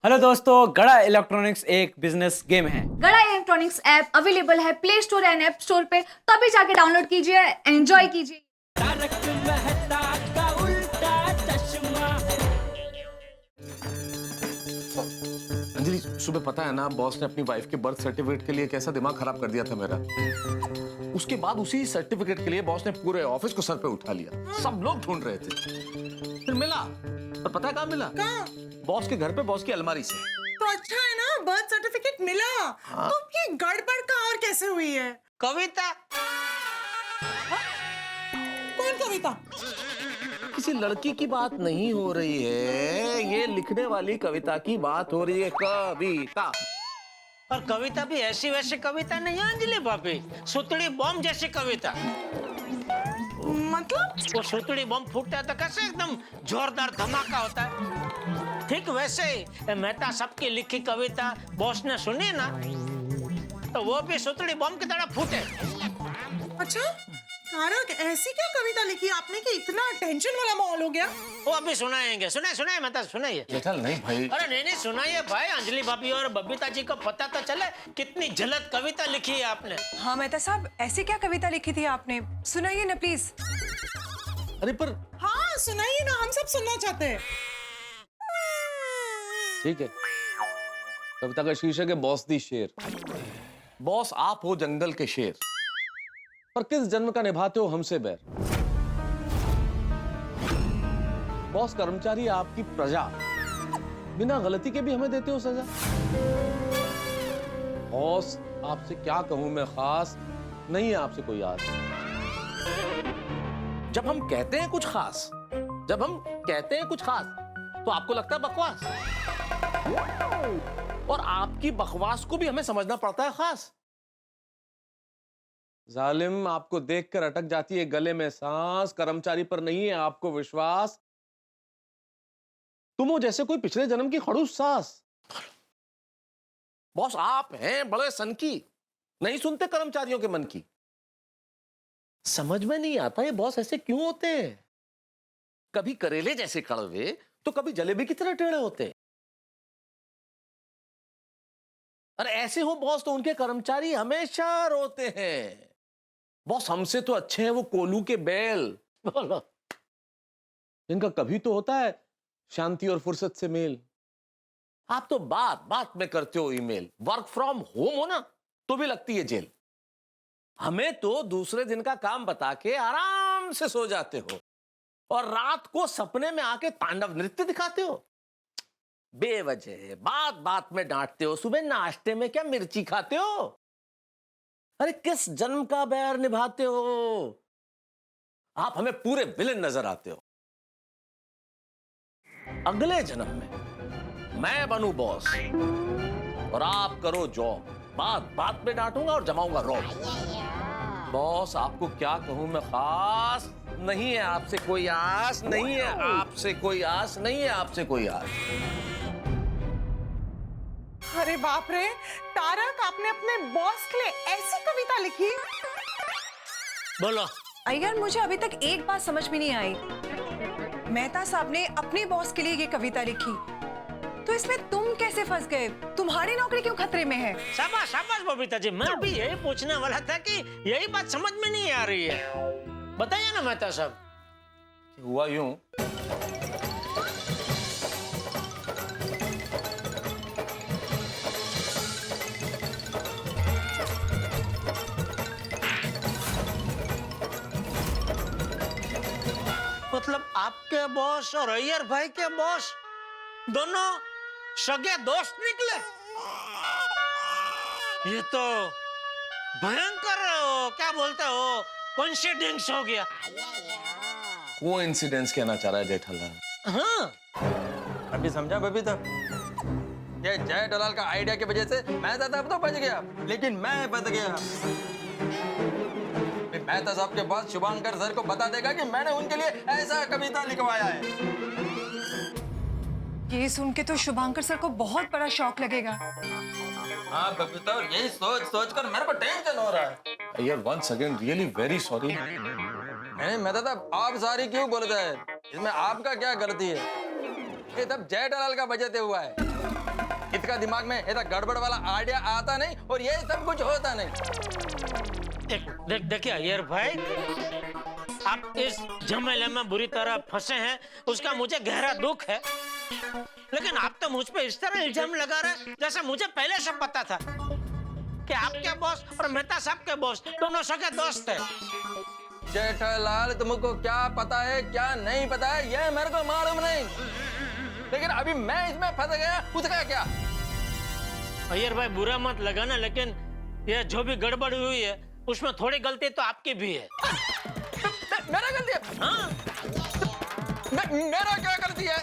Hello दोस्तों, गड़ा electronics एक बिजनेस गेम है। गड़ा इलेक्ट्रॉनिक्स ऐप अवेलेबल है play store and app store पे, तो अभी जाके डाउनलोड कीजिए, एंजॉय कीजिए। अंजलि, सुबह पता है ना, बॉस ने अपनी वाइफ के बर्थ सर्टिफिकेट के लिए कैसा दिमाग खराब कर दिया था मेरा। उसके बाद उसी सर्टिफिकेट के लिए बॉस ने पूरे ऑफिस को सर पे उठा लिया। सब लोग ढूंढ रहे थे, फिर मिला। और पता है कहाँ मिला? कहाँ? बॉस के घर पे, बॉस की अलमारी से। तो अच्छा है ना, बर्थ सर्टिफिकेट मिला। हाँ? तो ये गड़बड़ कहाँ और कैसे हुई है? कविता। कौन कविता? किसी लड़की की बात नहीं हो रही है, ये लिखने वाली कविता की बात हो रही है। कविता। और कविता भी ऐसी वैसी कविता नहीं है अंजलि भाभी, सुतड़ी बॉम्ब जैसी कविता। मतलब? वो सुतड़ी बॉम्ब फूटता है तो कैसे एकदम जोरदार धमाका होता है, ठीक वैसे ही मेहता साहब की लिखी कविता बॉस ने सुनी ना, तो वो भी सुतड़ी बॉम्ब की तरह फूटे। अच्छा तारक, ऐसी क्या कविता लिखी आपने कि इतना टेंशन वाला माहौल हो गया? वो अभी सुनाएंगे। सुनाइए मेहता, सुनाइए। चल नहीं भाई। अरे नहीं सुनाइए भाई, अंजलि भाभी और बबीता जी को पता तो चले कितनी जलद कविता लिखी है आपने। हाँ मेहता साहब, ऐसी क्या कविता लिखी थी आपने? सुनाइए ना प्लीज। अरे पर हाँ सुनाइए ना, हम सब सुनना चाहते हैं। ठीक है, कविता का शीर्षक है बॉस दी शेर। बॉस आप हो जंगल के शेर, पर किस जन्म का निभाते हो हमसे बैर। बॉस कर्मचारी आपकी प्रजा, बिना गलती के भी हमें देते हो सजा। बॉस आपसे क्या कहूं मैं, खास नहीं है आपसे कोई आस। जब हम कहते हैं कुछ खास, जब हम कहते हैं कुछ खास, तो आपको लगता है बकवास। और आपकी बकवास को भी हमें समझना पड़ता है खास। जालिम, आपको देखकर अटक जाती है गले में सांस, कर्मचारी पर नहीं है आपको विश्वास। तुम हो जैसे कोई पिछले जन्म की खड़ूस सास। बॉस आप हैं बड़े सन की, नहीं सुनते कर्मचारियों के मन की। समझ में नहीं आता ये बॉस ऐसे क्यों होते हैं, कभी करेले जैसे कड़वे तो कभी जलेबी की तरह टेढ़े होते। अरे ऐसे हो बॉस तो उनके कर्मचारी हमेशा रोते हैं। बॉस हमसे तो अच्छे हैं वो कोलू के बैल। बोलो, इनका कभी तो होता है शांति और फुर्सत से मेल। आप तो बात बात में करते हो ईमेल, वर्क फ्रॉम होम हो ना तो भी लगती है जेल। हमें तो दूसरे दिन का काम बता के आराम से सो जाते हो, और रात को सपने में आके तांडव नृत्य दिखाते हो। बेवजह बात बात में डांटते हो, सुबह नाश्ते में क्या मिर्ची खाते हो। अरे किस जन्म का बैर निभाते हो, आप हमें पूरे विलेन नजर आते हो। अगले जन्म में मैं बनूं बॉस और आप करो जॉब, बात बात में डांटूंगा और जमाऊंगा रॉब। बॉस आपको क्या कहूं मैं, खास नहीं है आपसे कोई आस, नहीं है आपसे कोई आस, नहीं है आपसे कोई आस। अरे बाप रे तारक, आपने अपने बॉस के लिए ऐसी कविता लिखी? बोलो। अय्यर, मुझे अभी तक एक बात समझ में नहीं आई। मेहता साहब ने अपने बॉस के लिए ये कविता लिखी, तो इसमें तुम कैसे फंस गए? तुम्हारी नौकरी क्यों खतरे में है? शाबाश शाबाश बबीता जी, मैं भी यही पूछने वाला था कि यही बात समझ में नहीं आ रही है। बताइए ना मेहता साहब। हुआ यूं, मतलब आपके बॉस और अय्यर भाई के बॉस दोनों सगे दोस्त निकले? ये तो भयंकर, क्या बोलते हो, कोइंसिडेंस हो गया। वो इंसिडेंस कहना चाह रहा है जेठालाल। हाँ अभी समझा बबी, तो ये जय दलाल का आइडिया की वजह से मेहता साहब तो बच गया, लेकिन मैं बच गया। मेहता साहब के बाद शुभांकर सर को बता देगा कि मैंने उनके लिए ऐसा कविता लिखवाया है। ये सुन के तो शुभांकर सर को बहुत बड़ा शौक लगेगा। हाँ बबी, तो यही सोच सोच कर मेरे को टेंशन हो रहा है। यार once again really very sorry. नहीं मेहता साहब, आप सारी क्यों बोलते हैं, इसमें आपका क्या गलती है? ये सब जय दलाल का वजह से हुआ है। इसका दिमाग में ऐसा गड़बड़ वाला आइडिया आता नहीं और ये सब कुछ होता नहीं। देखिए अय्यर भाई, आप इस झमेले में बुरी तरह फंसे हैं, उसका मुझे गहरा दुख है। लेकिन आप तो मुझ पे इस तरह इल्जाम लगा रहे हैं जैसे मुझे पहले से पता था कि आपके बॉस और मेहता साहब के बॉस दोनों सगे दोस्त हैं। जेठालाल, तुमको क्या पता है क्या नहीं पता है ये मेरे को मालूम नहीं, लेकिन अभी मैं इसमें फंस गया, उसका क्या? अय्यर भाई बुरा मत लगाना, लेकिन ये जो भी गड़बड़ हुई है उसमें थोड़ी गलती तो आपकी भी है। मेरा गलती है? हाँ? मेरा क्या गलती है?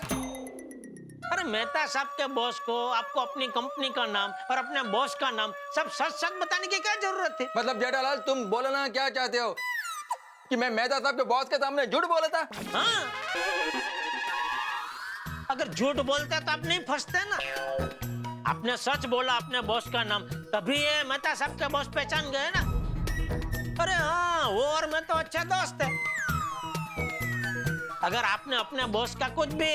अरे मेहता साहब के बॉस को आपको अपनी कंपनी का नाम और अपने बॉस का नाम सब सच सच बताने की क्या जरूरत थी? मतलब जेठालाल, तुम बोलना क्या चाहते हो कि मैं मेहता साहब के बॉस के सामने झूठ बोला था? हाँ? अगर झूठ बोलते तो आप नहीं फंसते ना। आपने सच बोला अपने बॉस का नाम, तभी ये मेहता साहब के बॉस पहचान गए ना। अरे हाँ, वो और मैं तो अच्छे दोस्त है। अगर आपने अपने बॉस का कुछ भी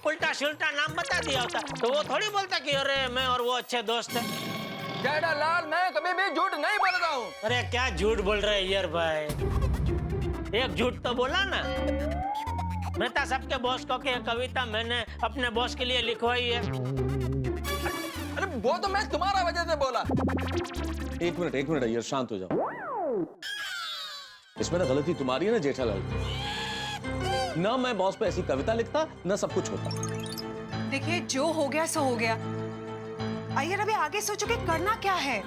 उल्टा सुल्टा नाम बता दिया होता तो वो थोड़ी बोलता कि अरे मैं और वो अच्छे दोस्त हैं। जेठालाल, मैं कभी भी झूठ नहीं बोलता हूँ। अरे क्या झूठ बोल रहे हैं यार भाई, एक झूठ तो बोला ना। मेहता साहब के बॉस को कि कविता मैंने अपने बॉस के लिए लिखवाई है। अरे वो तो मैं तुम्हारा वजह से बोला। एक मिनट अय्यर, शांत हो जाओ। इसमें ना गलती तुम्हारी है ना जेठालाल, ना मैं बॉस पे ऐसी कविता लिखता ना सब कुछ होता। देखिए, जो हो गया सो हो गया। अय्यर, अभी आगे सोचो कि करना क्या है।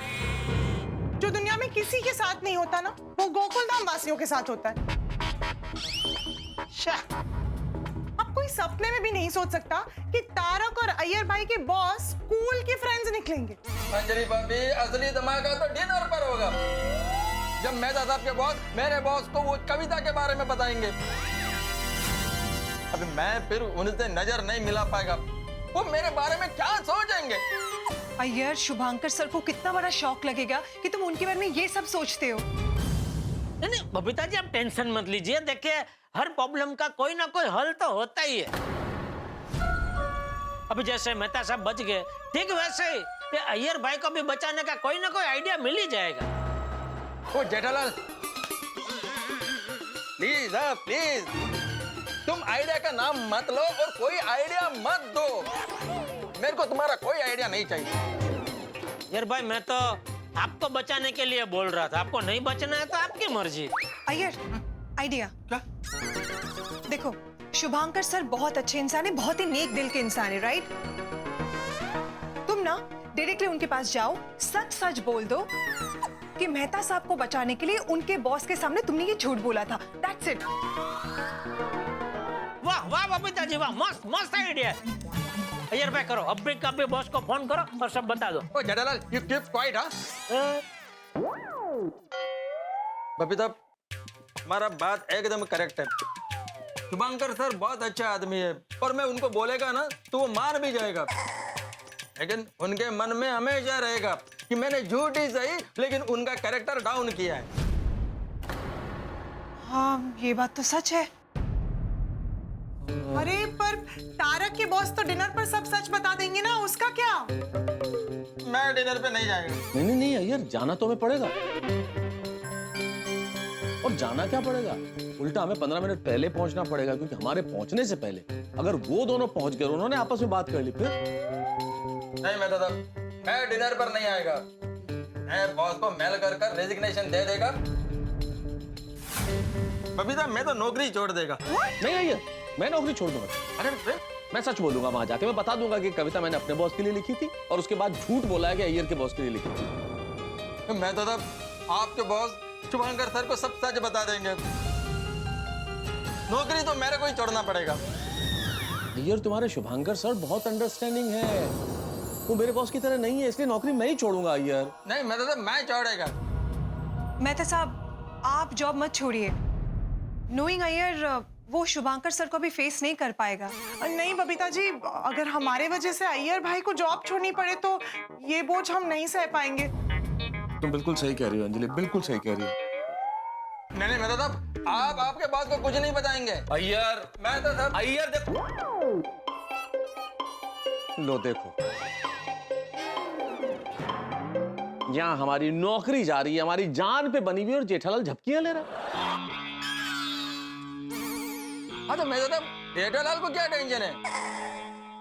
जो दुनिया में किसी के साथ नहीं होता ना, वो गोकुल धाम वासियों के साथ होता है। आप कोई सपने में भी नहीं सोच सकता कि तारक और अय्यर भाई के बॉस स्कूल के फ्रेंड्स निकलेंगे। अंजलि भाभी, असली धमाका तो डिनर पर होगा, जब मेहता साहब के बॉस मेरे बॉस को वो कविता के बारे में बताएंगे। अभी मैं फिर उनसे नजर नहीं मिला पाएगा, वो मेरे बारे में क्या सोचेंगे? अय्यर, शुभांकर सर को कितना बड़ा शॉक लगेगा कि तुम उनके बारे में ये सब सोचते हो। नहीं बबीता जी, आप टेंशन मत लीजिए। देखिए, हर प्रॉब्लम का कोई ना कोई हल तो होता ही है। अभी जैसे मेहता साहब बच गए, ठीक वैसे ही ये अय्यर भाई को भी बचाने का कोई ना कोई आइडिया मिल ही जाएगा। ओ जेठालाल, प्लीज प्लीज, तुम आइडिया का नाम मत लो और कोई आइडिया मत दो। मेरे को तुम्हारा कोई आइडिया नहीं चाहिए। यार भाई, मैं तो आपको बचाने के लिए बोल रहा था, आपको नहीं बचना है तो आपकी मर्जी। अय्यर, आइडिया क्या? देखो, शुभांकर सर बहुत अच्छे इंसान है, बहुत ही नेक दिल के इंसान है, राइट? तुम ना डायरेक्टली उनके पास जाओ, सच सच बोल दो कि मेहता साहब को बचाने के लिए उनके बॉस के सामने तुमने ये झूठ बोला था। That's it. वाह वाह बबीता जी, वाह, मस्त मस्त आइडिया है। अय्यर भाई करो, अब भी कभी बॉस को फोन करो और सब बता दो। ओ जेठालाल, यू कीप क्वाइट। हाँ, बबीता, हमारा बात एकदम करेक्ट है। शुभांकर सर बहुत अच्छा आदमी है और मैं उनको बोलेगा ना तो वो मान भी जाएगा, लेकिन उनके मन में हमेशा रहेगा कि मैंने झूठ ही सही लेकिन उनका कैरेक्टर डाउन किया है। हाँ, ये बात तो सच है। अरे पर तारक के बॉस तो डिनर पर सब सच बता देंगे ना, उसका क्या? मैं डिनर पे नहीं जाएगा। नहीं अय्यर, जाना तो हमें पड़ेगा। और जाना क्या पड़ेगा, उल्टा हमें 15 मिनट पहले पहुंचना पड़ेगा, क्योंकि हमारे पहुंचने से पहले अगर वो दोनों पहुंच गए, उन्होंने आपस में बात कर ली, फिर नहीं मैं दादा, मैं डिनर पर नहीं आएगा। मैं बॉस को मेल कर रेजिग्नेशन दे देगा। बबीता, मैं तो नौकरी छोड़ देगा। नहीं अय्यर, मैं नौकरी छोड़ दूंगा। अरे मैं सच बोल दूंगा, वहां जाके मैं बता दूंगा कि कविता मैंने अपने बॉस के लिए लिखी थी और उसके बाद झूठ बोला है कि अय्यर के बॉस के लिए लिखी थी। मैं दादा, आपके बॉस शुभांकर सर को सब सच बता देंगे। नौकरी तो मेरे को ही छोड़ना पड़ेगा। अय्यर, तुम्हारे शुभांकर सर बहुत अंडरस्टैंडिंग है, वो मेरे बॉस की तरह नहीं है, इसलिए नौकरी मैं ही छोड़ूंगा अय्यर। नहीं मैं दादा, मैं छोड़ेगा। मेहता साहब, आप जॉब मत छोड़िए। नोइंग अय्यर, वो शुभांकर सर को भी फेस नहीं कर पाएगा। नहीं बबीता जी, अगर हमारे वजह से अय्यर भाई को जॉब छोड़नी पड़े तो ये बोझ हम नहीं सह पाएंगे। तुम बिल्कुल सही कह रही हो अंजलि, बिल्कुल सही कह रही हो। नहीं मैं दादा, आप आपके बॉस को कुछ नहीं बताएंगे। अय्यर, मैं तो सब अय्यर देखो, लो देखो, यहाँ हमारी नौकरी जा रही है, हमारी जान पे बनी हुई, और जेठालाल झपकियां ले रहा है। हाँ तो मैं तो जेठालाल को क्या टेंशन है,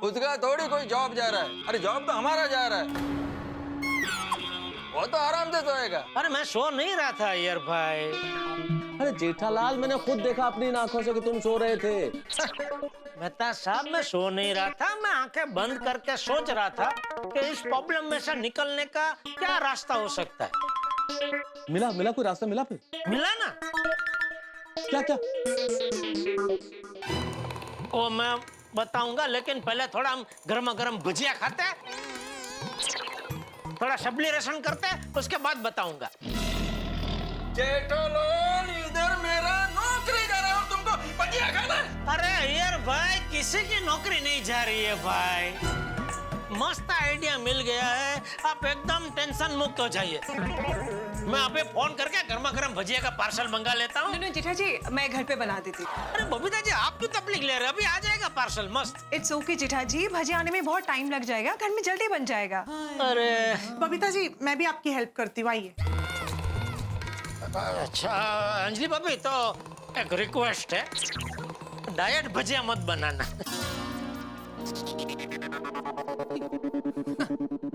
उसका थोड़ी कोई जॉब जा रहा है। अरे जॉब तो हमारा जा रहा है, वो तो आराम से सोएगा। अरे मैं सो नहीं रहा था अय्यर भाई। अरे जेठालाल, मैंने खुद देखा अपनी आंखों से कि तुम सो रहे थे। मेहता साहब मैं सो नहीं रहा था, मैं आंखें बंद करके सोच रहा था कि इस प्रॉब्लम में से निकलने का क्या रास्ता हो सकता है। मिला कोई रास्ता मिला? फिर मिला ना? क्या क्या? वो मैं बताऊंगा, लेकिन पहले थोड़ा हम गर्मा गर्म भुजिया खाते हैं, थोड़ा शबली रसन करते हैं, उसके बाद बताऊंगा। जेठालाल, इधर मेरा नौकरी जा रहा हूँ, तुमको भजिया खाना है? अरे अय्यर भाई, किसी की नौकरी नहीं जा रही है भाई, मस्त आइडिया मिल गया है, आप एकदम टेंशन मुक्त हो जाइए। मैं अभी फोन करके गर्मा गर्म भजिया का पार्सल मंगा लेता हूँ। नहीं जेठा जी, मैं घर पे बना देती हूँ। अरे बबीता जी, आप भी तकलीफ ले रहे हो, अभी आ जाएगा पार्सल मस्त। इट्स ओके जेठा जी, भजिया आने में बहुत टाइम लग जाएगा, घर में जल्दी बन जाएगा। अरे बबीता जी, मैं भी आपकी हेल्प करती हूँ, आइए। अच्छा अंजलि भाभी, तो एक रिक्वेस्ट है, डाइट भजिया मत बनाना।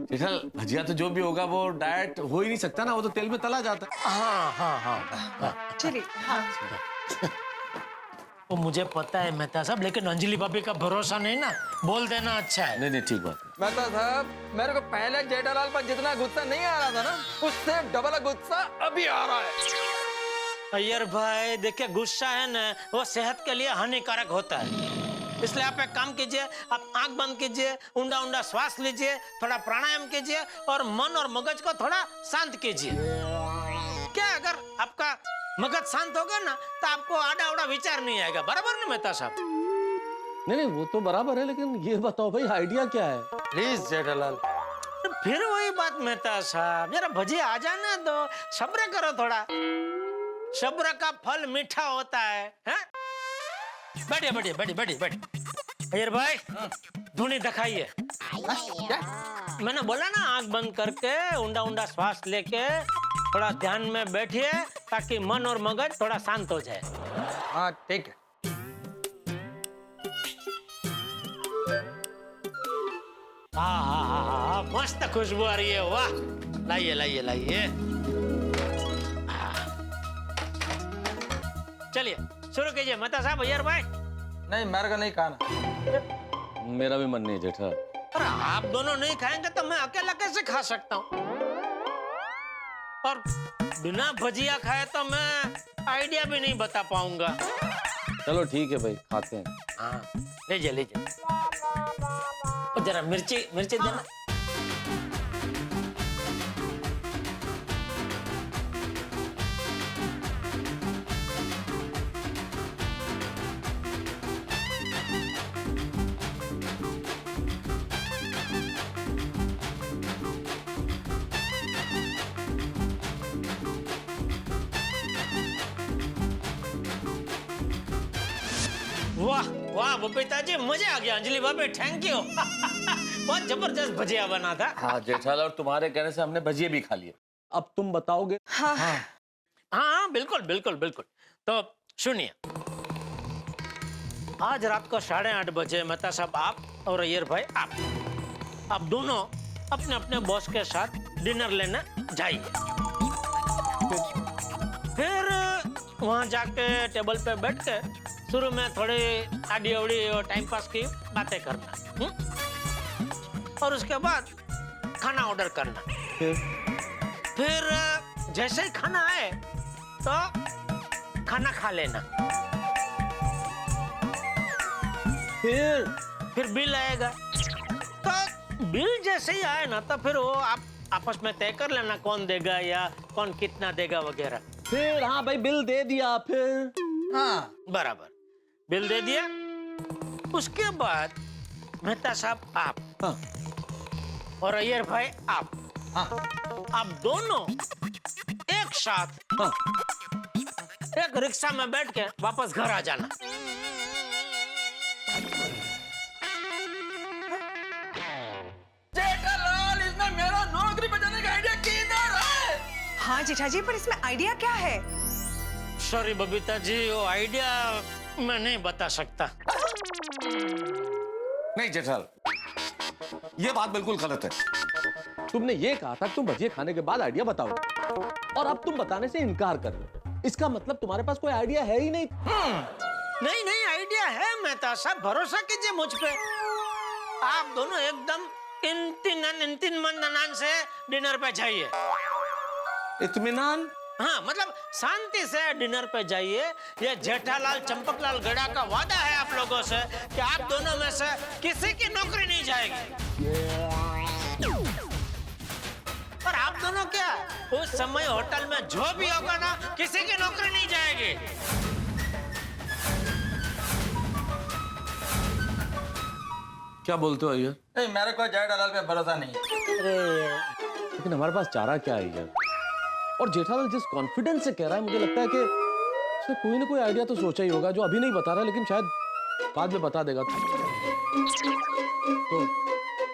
जेठालाल, भजिया तो जो भी होगा वो डाइट हो ही नहीं सकता ना, वो तो तेल में तला जाता है। हाँ। चलिए। हाँ। वो मुझे पता है मेहता साहब, लेकिन अंजलि भाभी का भरोसा नहीं ना, बोल देना अच्छा है। नहीं ठीक बात। मेहता साहब, मेरे को पहले जेठालाल पर जितना गुस्सा नहीं आ रहा था ना, उससे डबल गुस्सा अभी आ रहा है। अय्यर भाई देखिए, गुस्सा है ना, वो सेहत के लिए हानिकारक होता है, इसलिए आप एक काम कीजिए, आप आंख बंद कीजिए, ऊंडा ऊंडा श्वास लीजिए, थोड़ा प्राणायाम कीजिए और मन और मगज को थोड़ा शांत कीजिए। क्या अगर आपका मगज शांत होगा ना, तो आपको आड़ा उड़ा विचार नहीं आएगा, बराबर ना मेहता साहब? नहीं वो तो बराबर है, लेकिन ये बताओ भाई, आइडिया क्या है? प्लीज जेठालाल। तो फिर वही बात मेहता साहब, जरा भजिया आ जाना दो, सब्र करो थोड़ा, सब्र का फल मीठा होता है, हैं? बैठिए। अय्यर भाई, धुनी दिखाइए। मैंने बोला ना, आंख बंद करके ऊंडा ऊंडा श्वास लेके थोड़ा ध्यान में बैठिए, ताकि मन और मगज थोड़ा शांत हो जाए। हाँ ठीक है। हाँ, मस्त खुशबू आ रही है, वाह। लाइए। चलिए शुरू कीजिए मेहता साहब। अय्यर भाई, नहीं मेरे को नहीं खाना। मेरा भी मन नहीं जेठा। अरे आप दोनों नहीं खाएंगे तो मैं अकेला कैसे खा सकता हूँ? और बिना भजिया खाए तो मैं आइडिया भी नहीं बता पाऊंगा। चलो ठीक है भाई, खाते हैं। हाँ लीजिए। जरा मिर्ची देना। वाह बबीता जी, मजा आ गया। अंजलि भाभी थैंक यू। बहुत जबरदस्त भजिया बना था। हाँ जेठालाल, और तुम्हारे कहने से हमने भजिए भी खा लिए। अब तुम बताओगे? हाँ बिल्कुल। तो सुनिए, आज रात को 8:30 बजे मेहता साहब आप और अय्यर भाई आप दोनों अपने अपने बॉस के साथ डिनर लेने जाइए। फिर वहां जाके टेबल पे बैठ के शुरू में थोड़ी आड़ी अवड़ी और टाइम पास की बातें करना, और उसके बाद खाना ऑर्डर करना। फिर जैसे ही खाना आए तो खाना खा लेना। फिर बिल आएगा, तो बिल जैसे ही आए ना, तो फिर वो आप आपस में तय कर लेना कौन देगा या कौन कितना देगा वगैरह। फिर हाँ भाई, बिल दे दिया। फिर हाँ बराबर, बिल दे दिया। उसके बाद मेहता साहब आप और अय्यर भाई आप दोनों एक साथ एक रिक्शा में बैठ के वापस घर आ जाना। जेठालाल, इसमें मेरा नौकरी बचाने का आइडिया किधर हाँ जेठाजी, पर इसमें आइडिया क्या है? सॉरी बबीता जी, वो आइडिया मैं नहीं बता सकता। नहीं जेठालाल, ये बात बिल्कुल गलत है। तुमने ये कहा था कि तुम भजिए खाने के बाद आइडिया बताओ, और अब तुम बताने से इनकार कर रहे हो। इसका मतलब तुम्हारे पास कोई आइडिया है ही नहीं। नहीं नहीं, आइडिया है मेहता साहब, भरोसा कीजिए मुझ पे। आप दोनों एकदम इत्मीनान से डिनर पे जाइए। इत्मीनान? हाँ, मतलब शांति से डिनर पे जाइए। ये जेठालाल चंपकलाल गड़ा का वादा है आप लोगों से कि आप दोनों में से किसी की नौकरी नहीं जाएगी। और आप दोनों क्या, उस समय होटल में जो भी होगा ना, किसी की नौकरी नहीं जाएगी। क्या बोलते हो अय्यर? नहीं, मेरे को जेठालाल पे भरोसा नहीं है। लेकिन हमारे पास चारा क्या है अय्यर? और जेठालाल जिस कॉन्फिडेंस से कह रहा है, मुझे लगता है कि उसने कोई ना कोई आइडिया तो सोचा ही होगा, जो अभी नहीं बता रहा, लेकिन शायद बाद में बता देगा। तो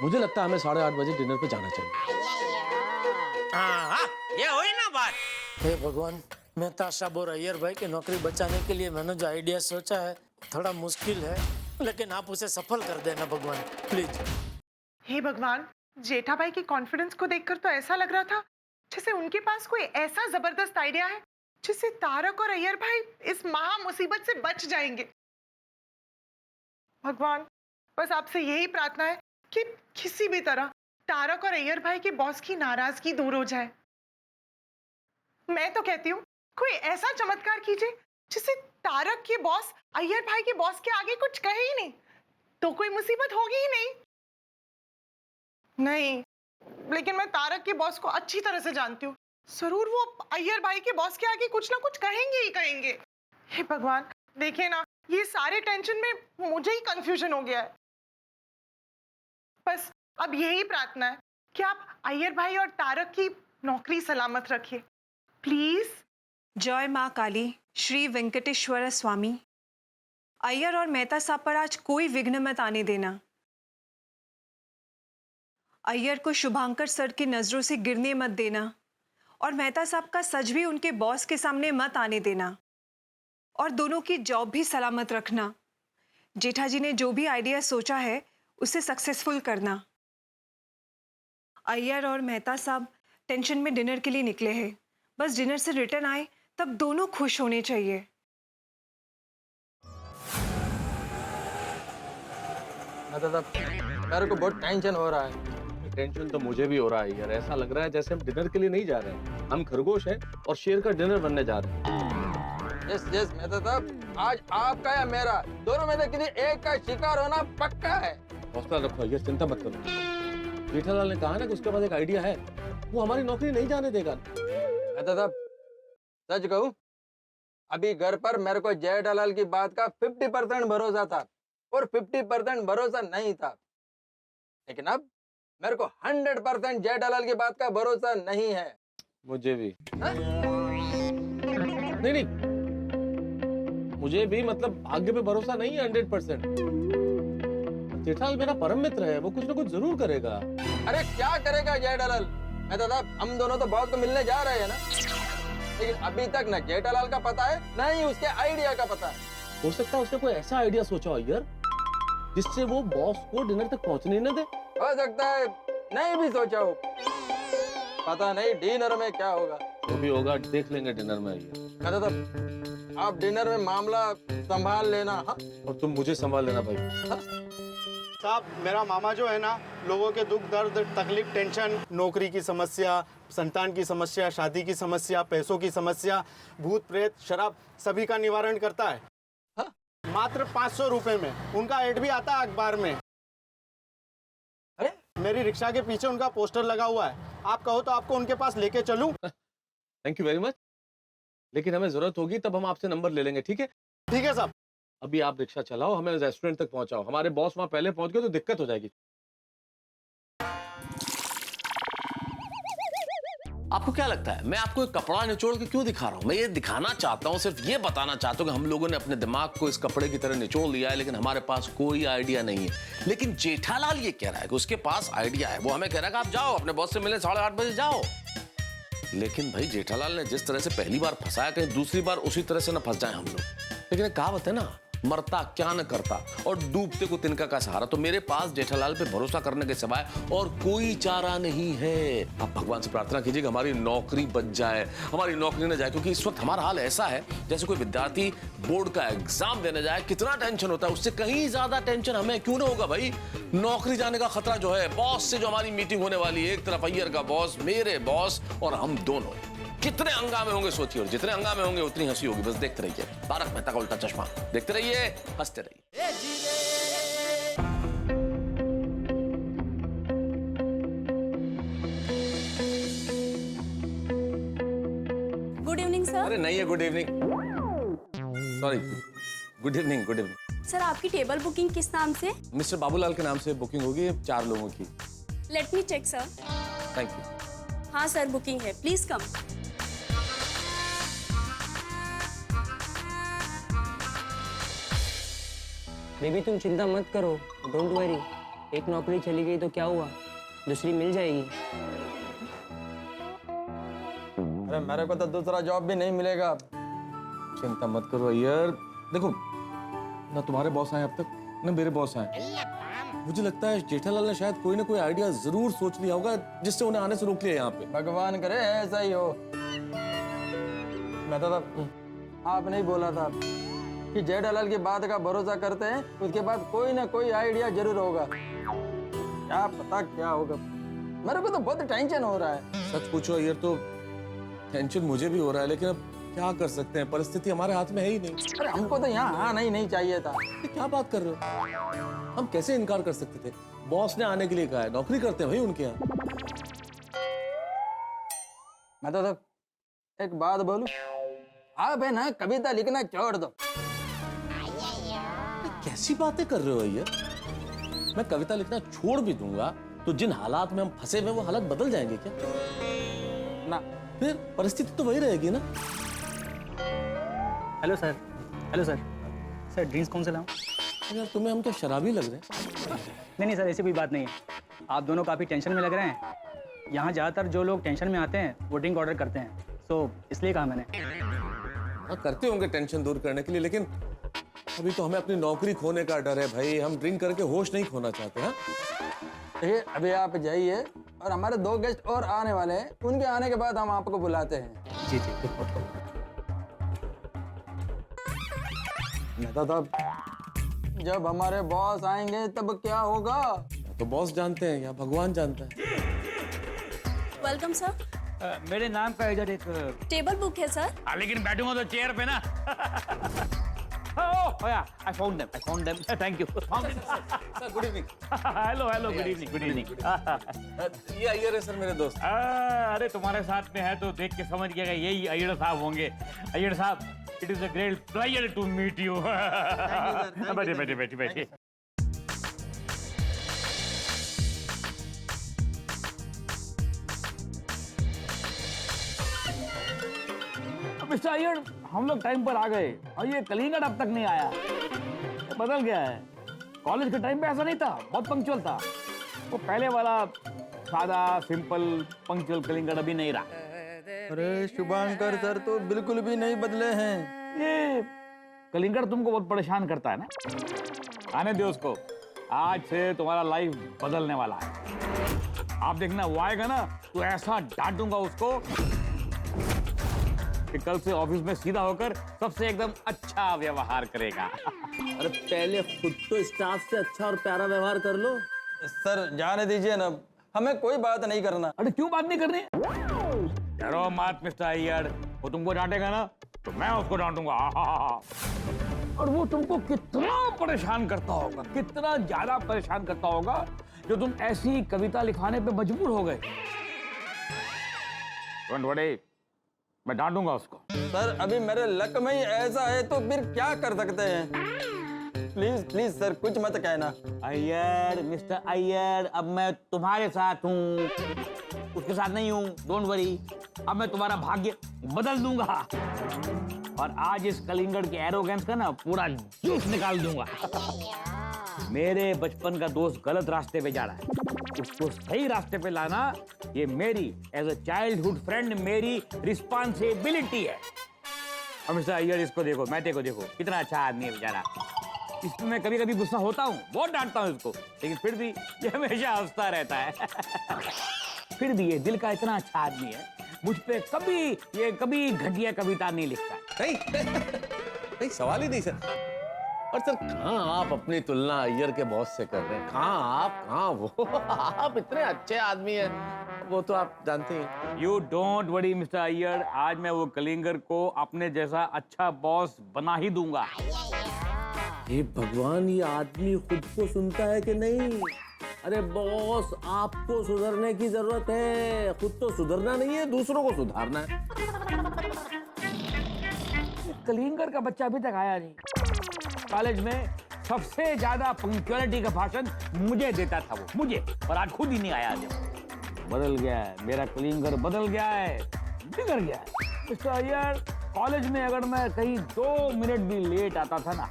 मुझे लगता है हमें 8:30 बजे डिनर पे जाना चाहिए। हाँ, ये हुई ना बात। हे भगवान, मेहता साहब और अय्यर भाई की नौकरी बचाने के लिए मैंने जो आइडिया सोचा है थोड़ा मुश्किल है, लेकिन आप उसे सफल कर देना भगवान, प्लीज। हे भगवान, जेठा भाई की कॉन्फिडेंस को देखकर तो ऐसा लग रहा था जैसे उनके पास कोई ऐसा जबरदस्त आइडिया है जिससे तारक और अय्यर भाई इस महा मुसीबत से बच जाएंगे। भगवान, बस आपसे यही प्रार्थना है कि किसी भी तरह तारक और अय्यर भाई के बॉस की नाराजगी दूर हो जाए। मैं तो कहती हूँ कोई ऐसा चमत्कार कीजिए जिससे तारक के बॉस अय्यर भाई के बॉस के आगे कुछ कहे ही नहीं, तो कोई मुसीबत होगी ही नहीं। नहीं, लेकिन मैं तारक के बॉस को अच्छी तरह से जानती हूँ, जरूर वो अय्यर भाई के बॉस के आगे कुछ ना कुछ कहेंगे ही कहेंगे। हे भगवान, देखिए ना, ये सारे टेंशन में मुझे ही कंफ्यूजन हो गया है। बस अब यही प्रार्थना है कि आप अय्यर भाई और तारक की नौकरी सलामत रखिए, प्लीज। जय माँ काली, श्री वेंकटेश्वर स्वामी। अय्यर और मेहता साहब पर आज कोई विघ्न मत आने देना। अय्यर को शुभांकर सर की नजरों से गिरने मत देना, और मेहता साहब का सच भी उनके बॉस के सामने मत आने देना, और दोनों की जॉब भी सलामत रखना। जेठा जी ने जो भी आइडिया सोचा है उसे सक्सेसफुल करना। अय्यर और मेहता साहब टेंशन में डिनर के लिए निकले हैं, बस डिनर से रिटर्न आए तब दोनों खुश होने चाहिए। दादा, मेरे को बहुत टेंशन हो रहा है। टेंशन तो मुझे भी हो रहा है यार। ऐसा लग रहा है जैसे हम डिनर के लिए नहीं जा रहे हैं, हम खरगोश हैं और शेर का डिनर बनने जा रहे हैं। यस यस मेहता साहब, आज आपका या मेरा, दोनों में से किसी एक का शिकार होना पक्का है। हौसला रखो यार, चिंता मत करो। जेठालाल ने कहा ना कि उसके पास एक आइडिया है, वो हमारी नौकरी नहीं जाने देगा। मेहता साहब, सच कहूं, अभी घर पर मेरे को जेठालाल की बात का 50% भरोसा था और 50% भरोसा नहीं था, लेकिन अब मेरे को 100% जेठालाल की बात का भरोसा नहीं है। मुझे भी नहीं, मुझे भी, मतलब भाग्य पे भरोसा नहीं है 100%। जेठालाल मेरा परम मित्र है, वो कुछ ना कुछ जरूर करेगा। अरे क्या करेगा जेठालाल? मेहता साहब, हम दोनों तो बॉस को मिलने जा रहे हैं ना, लेकिन अभी तक न जेठालाल का पता है न ही उसके आइडिया का पता है। हो सकता है उसने कोई ऐसा आइडिया सोचा हो यार जिससे वो बॉस को डिनर तक पहुंचने न दे। हो सकता है नहीं भी सोचा हो, पता नहीं डिनर में क्या होगा। वो भी होगा, देख लेंगे डिनर में। कहता था आप डिनर में मामला संभाल लेना। हाँ? और तुम मुझे संभाल लेना भाई। साहब, मेरा मामा जो है ना, लोगों के दुख दर्द तकलीफ टेंशन, नौकरी की समस्या, संतान की समस्या, शादी की समस्या, पैसों की समस्या, भूत प्रेत शराब, सभी का निवारण करता है। हाँ? मात्र 500 रुपए में। उनका एड भी आता है अखबार में। अरे मेरी रिक्शा के पीछे उनका पोस्टर लगा हुआ है। आप कहो तो आपको उनके पास लेके चलूं? थैंक यू वेरी मच, लेकिन हमें जरूरत होगी तब हम आपसे नंबर ले लेंगे, ठीक है? ठीक है साहब। अभी आप रिक्शा चलाओ, हमें रेस्टोरेंट तक पहुंचाओ। हमारे बॉस वहां पहले पहुंच गए तो दिक्कत हो जाएगी। आपको क्या लगता है मैं आपको एक कपड़ा निचोड़ के क्यों दिखा रहा हूं? मैं ये दिखाना चाहता हूं, सिर्फ ये बताना चाहता हूं कि हम लोगों ने अपने दिमाग को इस कपड़े की तरह निचोड़ लिया है, लेकिन हमारे पास कोई आइडिया नहीं है। लेकिन जेठालाल ये कह रहा है कि उसके पास आइडिया है। वो हमें कह रहा है कि आप जाओ अपने बॉस से मिलने, 8:30 बजे जाओ। लेकिन भाई जेठालाल ने जिस तरह से पहली बार फंसाया, कहीं दूसरी बार उसी तरह से न फंस जाए हम लोग। लेकिन एक कहावत है ना, मरता क्या न करता और डूबते को तिनका का सहारा। तो मेरे पास जेठालाल पे भरोसा करने के सिवाय और कोई चारा नहीं है। आप भगवान से प्रार्थना कीजिए कि हमारी नौकरी बच जाए, हमारी नौकरी न जाए, क्योंकि इस वक्त हमारा हाल ऐसा है जैसे कोई विद्यार्थी बोर्ड का एग्जाम देने जाए, कितना टेंशन होता है, उससे कहीं ज्यादा टेंशन हमें क्यों ना होगा भाई। नौकरी जाने का खतरा जो है, बॉस से जो हमारी मीटिंग होने वाली है, एक तरफ अय्यर का बॉस, मेरे बॉस और हम दोनों, कितने हंगामे होंगे सोचिए, और जितने हंगामे होंगे उतनी हंसी होगी। बस देखते रहिए तारक मेहता का उल्टा चश्मा, देखते रहिए, हंसते रहिए। Good evening sir. अरे नहीं है good evening, sorry, good evening, good evening. Sir आपकी टेबल बुकिंग किस नाम से? मिस्टर बाबूलाल के नाम से बुकिंग होगी 4 लोगों की। Let me check sir. Thank you. हाँ सर बुकिंग है, प्लीज कम। बेबी तुम चिंता मत करो, डोंट वरी। एक नौकरी चली गई तो क्या हुआ, दूसरी मिल जाएगी। अरे मेरे को तो दूसरा जॉब भी नहीं मिलेगा। चिंता मत करो अय्यर, देखो ना तुम्हारे बॉस आए अब तक ना मेरे बॉस आए। मुझे लगता है जेठालाल ने शायद कोई ना कोई आइडिया जरूर सोच लिया होगा जिससे उन्हें आने से रोक लिया यहाँ पे। भगवान करे ऐसा ही हो। मैं तो आप नहीं बोला था कि जेठालाल की बात का भरोसा करते हैं, उसके बाद कोई ना कोई आइडिया जरूर होगा। क्या पता क्या होगा। मेरे को तो बहुत टेंशन हो रहा है। सच पूछो अय्यर तो टेंशन मुझे भी हो रहा है, लेकिन अब क्या कर सकते हैं, परिस्थिति हमारे हाथ में है ही नहीं। अरे हमको तो यहाँ आना ही नहीं चाहिए था। ये क्या बात कर रहे हो, हम कैसे इनकार कर सकते थे। बॉस ने आने के लिए कहा है, नौकरी करते हैं भाई उनके यहाँ। मैं तो एक बात बोलूं, आप है ना कविता लिखना छोड़ दो। कैसी बातें कर रहे हो अय्यर, मैं कविता लिखना छोड़ भी दूंगा तो जिन हालात में हम फंसे हुए वो हालात बदल जाएंगे क्या? ना फिर परिस्थिति तो वही रहेगी ना। Hello sir, hello sir, sir drinks कौन से लाऊं? यार तुम्हें हम क्या शराबी लग रहे हैं? नहीं सर, ऐसी कोई बात नहीं है। आप दोनों काफ़ी टेंशन में लग रहे हैं। यहाँ ज़्यादातर जो लोग टेंशन में आते हैं वो ड्रिंक ऑर्डर करते हैं, तो इसलिए कहा मैंने। हाँ करते होंगे टेंशन दूर करने के लिए, लेकिन अभी तो हमें अपनी नौकरी खोने का डर है भाई। हम ड्रिंक करके होश नहीं खोना चाहते। हाँ अभी आप जाइए, और हमारे 2 गेस्ट और आने वाले हैं, उनके आने के बाद हम आपको बुलाते हैं। जी। तब जब हमारे बॉस आएंगे तब क्या होगा? तो बॉस जानते हैं या भगवान जानता है। Welcome sir. मेरे नाम का इधर एक टेबल बुक है सर। लेकिन बैठूंगा तो चेयर पे ना। Oh yeah, I found them. Thank you. Sir good evening. Hello, good evening. ये अय्यर है सर मेरे दोस्त। अरे तुम्हारे साथ में है तो देख के समझ गया यही अय्यर साहब होंगे। अय्यर साहब, it is a great pleasure to meet you. बैठिए। मिस्टर अय्यर, हम लोग टाइम पर आ गए और ये कलिंगड़ अब तक नहीं आया। बदल गया है। कॉलेज के टाइम पे ऐसा नहीं था, बहुत पंक्चुअल था। वो पहले वाला सादा सिंपल पंक्चुअल कलिंगड़ अभी नहीं रहा। अरे शुभांकर सर तो बिल्कुल भी नहीं बदले हैं। ये कलिंगड़ तुमको बहुत परेशान करता है ना। आने दो उसको, आज से तुम्हारा लाइफ बदलने वाला है। आप देखना वो आएगा ना तो ऐसा डांटूंगा उसको कि कल से ऑफिस में सीधा होकर सबसे एकदम अच्छा व्यवहार करेगा। अरे पहले खुद तो स्टाफ से अच्छा और प्यारा व्यवहार कर लो। सर जाने दीजिए ना, हमें कोई बात नहीं करना। अरे क्यों बात नहीं करनी? डरो मत मिस्टर अय्यर, वो तुमको डांटेगा ना तो मैं उसको डांटूंगा। और वो तुमको कितना परेशान करता होगा, कितना ज्यादा परेशान करता होगा जो तुम ऐसी कविता लिखाने पे मजबूर हो गए। डोंट वरी, मैं डांटूंगा उसको। सर अभी मेरे लक में ही ऐसा है तो फिर क्या कर सकते हैं? प्लीज सर कुछ मत कहना। अय्यर, मिस्टर अय्यर, अब मैं तुम्हारे साथ हूँ, उसके साथ नहीं हूँ। डोंट वरी, अब मैं तुम्हारा भाग्य बदल दूंगा और आज इस कलिंगड़ के एरोगेंस का ना पूरा जूस निकाल दूंगा। मेरे बचपन का दोस्त गलत रास्ते पे जा रहा है, उसको सही रास्ते पे लाना ये मेरी एज अ चाइल्डहुड फ्रेंड मेरी रिस्पॉन्सिबिलिटी है। और मिस्टर अय्यर इसको देखो, मैटे को देखो, कितना अच्छा आदमी है बेचारा। इसमें मैं कभी कभी गुस्सा होता हूँ, बहुत डांटता हूँ इसको, लेकिन फिर भी ये हमेशा हंसता रहता है। फिर भी ये दिल का इतना अच्छा आदमी है, मुझ पे कभी घटिया कविता नहीं लिखता। नहीं सवाल ही नहीं सर। और सर कहाँ आप अपनी तुलना अय्यर के बॉस से कर रहे हैं? कहाँ आप, कहाँ वो? आप इतने अच्छे आदमी हैं, वो तो आप जानते हैं। You don't worry mister Iyer, आज मैं वो कलिंगर को अपने जैसा अच्छा बॉस बना ही दूंगा। हे भगवान, ये आदमी खुद को सुनता है कि नहीं? अरे बॉस, आपको सुधरने की जरूरत है, खुद तो सुधरना नहीं है, दूसरों को सुधारना है। कलिंगर का बच्चा अभी तक आया नहीं। कॉलेज में सबसे ज्यादा पंक्चुअलिटी का भाषण मुझे देता था वो, मुझे, और आज खुद ही नहीं आया। जब बदल गया है मेरा कलिंगर, बदल गया है, बिगड़ गया है। मिस्टर अय्यर, कॉलेज में अगर मैं कहीं 2 मिनट भी लेट आता था ना,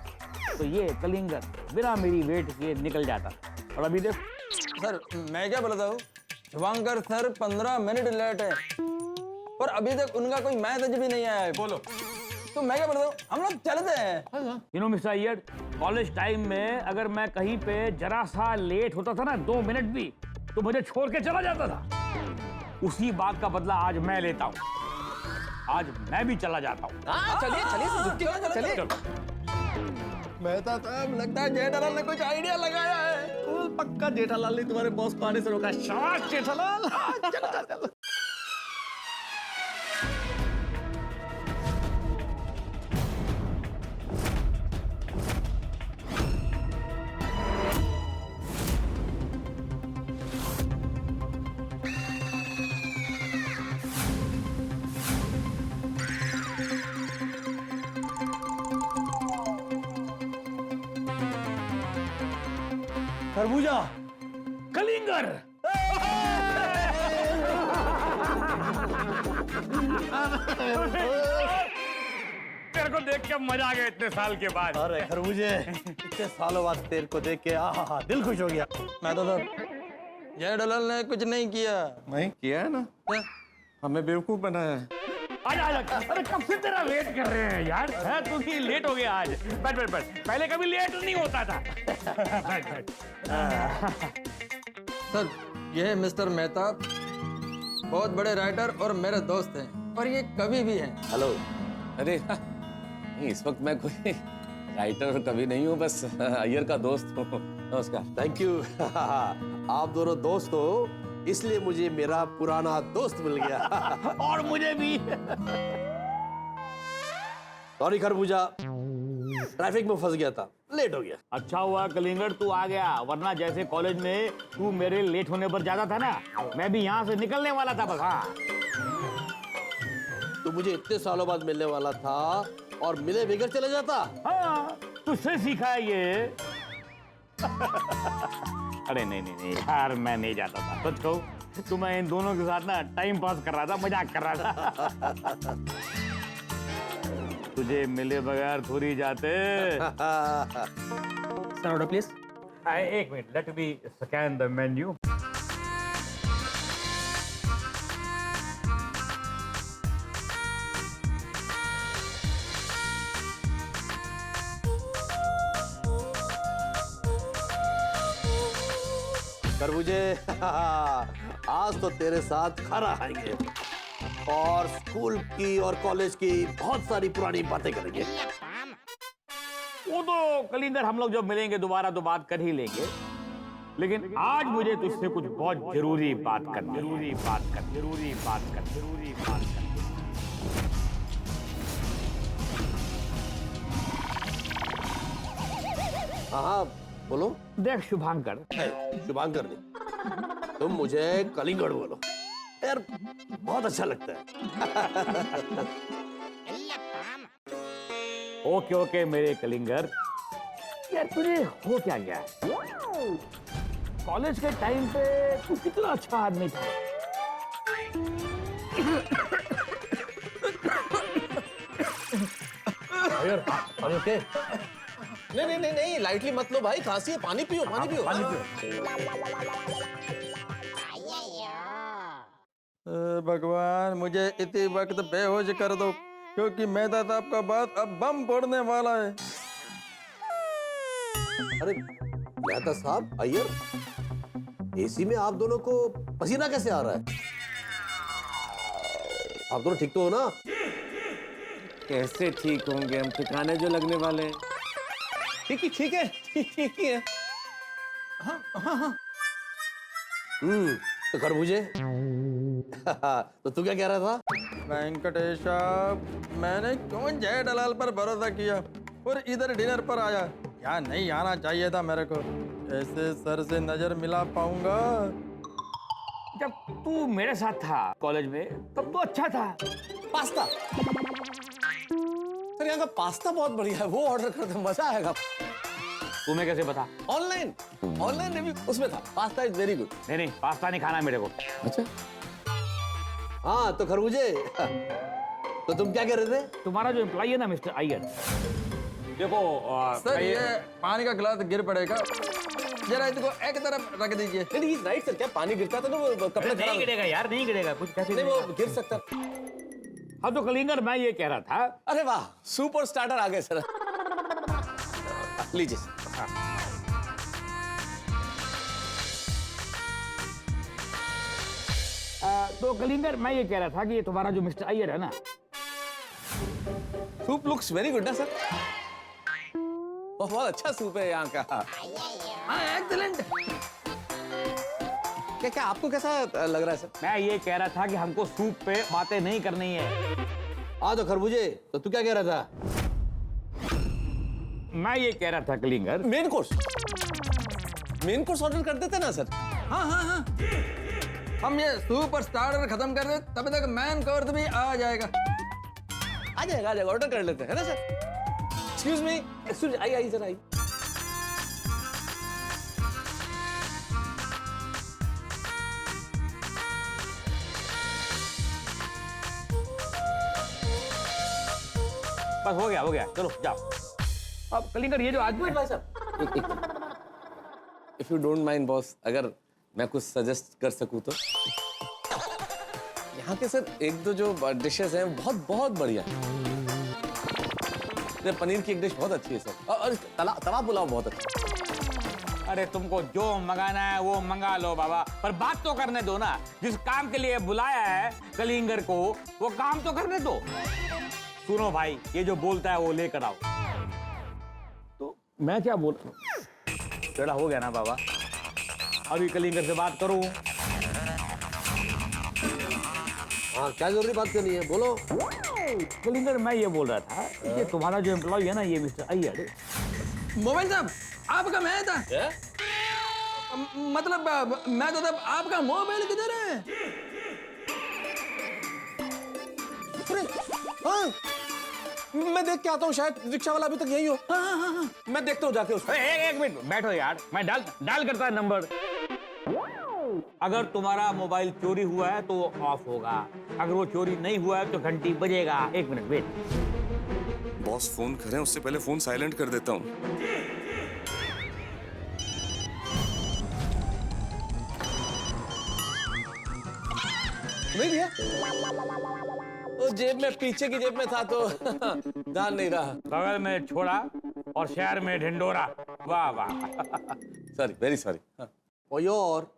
तो ये कलिंगर बिना मेरी वेट किए निकल जाता। और अभी देख सर, मैं क्या बोलता हूँ, शुभंकर सर 15 मिनट लेट है और अभी तक उनका कोई मैसेज भी नहीं आया है। बोलो तो मैं क्या बोलता हूँ, हम लोग चलते हैं। You know mister Iyer, college time में अगर मैं कहीं पे जरा सा लेट होता था ना, 2 मिनट भी, तो मुझे छोड़ के चला जाता था। उसी बात का बदला आज मैं लेता हूँ, आज मैं भी चला जाता हूँ। चलिए। मेहता साहब, लगता है जेठालाल ने कुछ आइडिया लगाया है। पक्का जेठालाल ने तुम्हारे बॉस को आने से रोका। शाबाश जेठालाल। चलो। खरबूजा, कलिंगर। तेरे को देख के मजा आ गया इतने साल के बाद। अरे खरबूजे, इतने सालों बाद तेरे को देख के दिल खुश हो गया। मैं तो सर, जेठालाल ने कुछ नहीं किया। नहीं किया है ना, हमें बेवकूफ बनाया है। आजा। अरे कब से तेरा वेट कर रहे हैं यार, है तू भी लेट हो गया आज। बैठ। पहले कभी लेट नहीं होता था। बैठ। सर, ये है मिस्टर मेहता, बहुत बड़े राइटर और मेरे दोस्त हैं, और ये कभी भी हैं। हेलो। अरे नहीं, इस वक्त मैं कोई राइटर कभी नहीं हूँ, बस अय्यर का दोस्त हूँ। नमस्कार। Thank you. आप दोनों दोस्त हो, इसलिए मुझे मेरा पुराना दोस्त मिल गया। और मुझे भी। सॉरी खरबूजा, ट्रैफिक में फंस गया था, लेट हो गया। अच्छा हुआ कलिंगर तू आ गया, वरना जैसे कॉलेज में तू मेरे लेट होने पर ज्यादा था ना, मैं भी यहाँ से निकलने वाला था बस। हाँ, तू मुझे इतने सालों बाद मिलने वाला था और मिले बगैर चले जाता। हाँ, तुझसे सीखा है ये। अरे नहीं यार, मैं नहीं जाता था, सच कहूं तो मैं इन दोनों के साथ ना टाइम पास कर रहा था, मजाक कर रहा था। तुझे मिले बगैर थोड़ी जाते। Sir order please. एक minute, let me scan the menu. खरबूजे, आज तो तेरे साथ खाना खाएंगे और स्कूल की और कॉलेज की बहुत सारी पुरानी बातें करेंगे। वो तो कलिंगर हम लोग जब मिलेंगे दोबारा तो बात कर ही लेंगे, लेकिन आज मुझे तुझसे कुछ बहुत जरूरी बात करनी है। हाँ बोलो। देख शुभांकर, शुभांकर नहीं, तुम मुझे कलिंगर बोलो यार, बहुत अच्छा लगता है। ओके मेरे कलिंगर। यार तुझे हो क्या गया? कॉलेज के टाइम पे तू कितना अच्छा आदमी था। नहीं नहीं नहीं नहीं, लाइटली मत लो भाई, खांसी है, पानी पियो, पानी पियो, पानी पियो। भगवान मुझे इसी वक्त बेहोश कर दो, क्योंकि मेहता साहब का बात अब बम फोड़ने वाला है। अरे मेहता साहब, अय्यर, एसी में आप दोनों को पसीना कैसे आ रहा है? आप दोनों ठीक तो हो ना? कैसे ठीक होंगे हम, ठिकाने जो लगने वाले हैं। ठीक है ठीक है ठीक है। तो खरबूजे तो तू क्या कह रहा था? वेंकटेश साहब, मैंने क्यों जय दलाल पर भरोसा किया और इधर डिनर पर आया? क्या नहीं आना चाहिए था मेरे को? ऐसे सर से नजर मिला पाऊंगा? जब तू मेरे साथ था कॉलेज में तब तो अच्छा था। पास्ता सर, यहाँ का पास्ता बहुत बढ़िया है, वो ऑर्डर कर दो, मजा आएगा। तुम्हें कैसे पता? ऑनलाइन ऑनलाइन रिव्यू उसमें था, पास्ता इज वेरी गुड। नहीं नहीं, पास्ता नहीं खाना मेरे को। अच्छा हाँ तो खरबूजे, तो तुम क्या कह रहे थे? तुम्हारा जो एम्प्लॉई है ना मिस्टर अय्यर, देखो सर ये पानी का गिलास गिर पड़ेगा, जरा इसको एक तरफ रख दीजिए। नहीं राइट सर, क्या पानी गिरता था ना वो कपड़े नहीं गिरेगा यार, नहीं गिरेगा कुछ, कैसे नहीं, वो गिर सकता। हाँ तो कलिंगर, मैं ये कह रहा था। अरे वाह, सुपर स्टार्टर आ गए सर। लीजिए सर। तो कलिंगर, मैं ये कह रहा था कि ये तुम्हारा जो मिस्टर अय्यर है ना, सूप लुक्स वेरी गुड ना सर, बहुत अच्छा सूप है यहाँ का। हाँ एक्सीलेंट। क्या क्या आपको कैसा लग रहा है सर? मैं ये कह रहा था कि हमको सूप पे बातें नहीं करनी है। हाँ तो खरबूजे, तो तू क्या कह रहा था? मैं ये कह रहा था कलिंगर, मेन कोर्स ऑर्डर कर देते ना सर। हाँ हाँ हाँ, हम ये सुपर स्टार्टर खत्म कर दे, तब तक मैन कोर्स भी आ जाएगा। आ जाएगा ऑर्डर कर लेते हैं ना sir. Excuse me, I sir I. बस हो गया, चलो जाओ। अब कलिंगर, ये जो आदमी भाई साहब, if you don't mind boss, अगर मैं कुछ सजेस्ट कर सकूं तो। यहाँ के सर एक दो जो डिशेस हैं बहुत बहुत बढ़िया है। पनीर की एक डिश बहुत अच्छी है सर, और तवा पुलाव बहुत अच्छा। अरे तुमको जो मंगाना है वो मंगा लो बाबा, पर बात तो करने दो ना। जिस काम के लिए बुलाया है कलिंगर को, वो काम तो करने दो। सुनो भाई, ये जो बोलता है वो लेकर आओ। तो मैं क्या बोल, टेढ़ा हो गया ना बाबा। अभी कलिंगर से बात करूं। हाँ क्या जरूरी बात करनी है, बोलो। कलिंगर, मैं ये बोल रहा था, ये तुम्हारा जो एम्प्लॉय है ना, ये मिस्टर अय्यर। मोबाइल साहब, आपका मैं था। मतलब मैं तो तब आपका मोबाइल किधर है? हाँ, मैं देख के आता हूँ, शायद रिक्शा वाला अभी तक यही हो। हाँ, मैं देखता हूँ जाके उसको। एक मिनट बैठो यार, मैं डाल करता है नंबर। अगर तुम्हारा मोबाइल चोरी हुआ है तो वो ऑफ होगा, अगर वो चोरी नहीं हुआ है तो घंटी बजेगा। एक मिनट वेट। बॉस फोन करें उससे पहले फोन साइलेंट कर देता हूँ। नहीं दिया? वो जेब में, पीछे की जेब में था तो ध्यान नहीं रहा। बगल में छोड़ा और शहर में ढिंडोरा। वाह वाह। Sorry, very sorry. और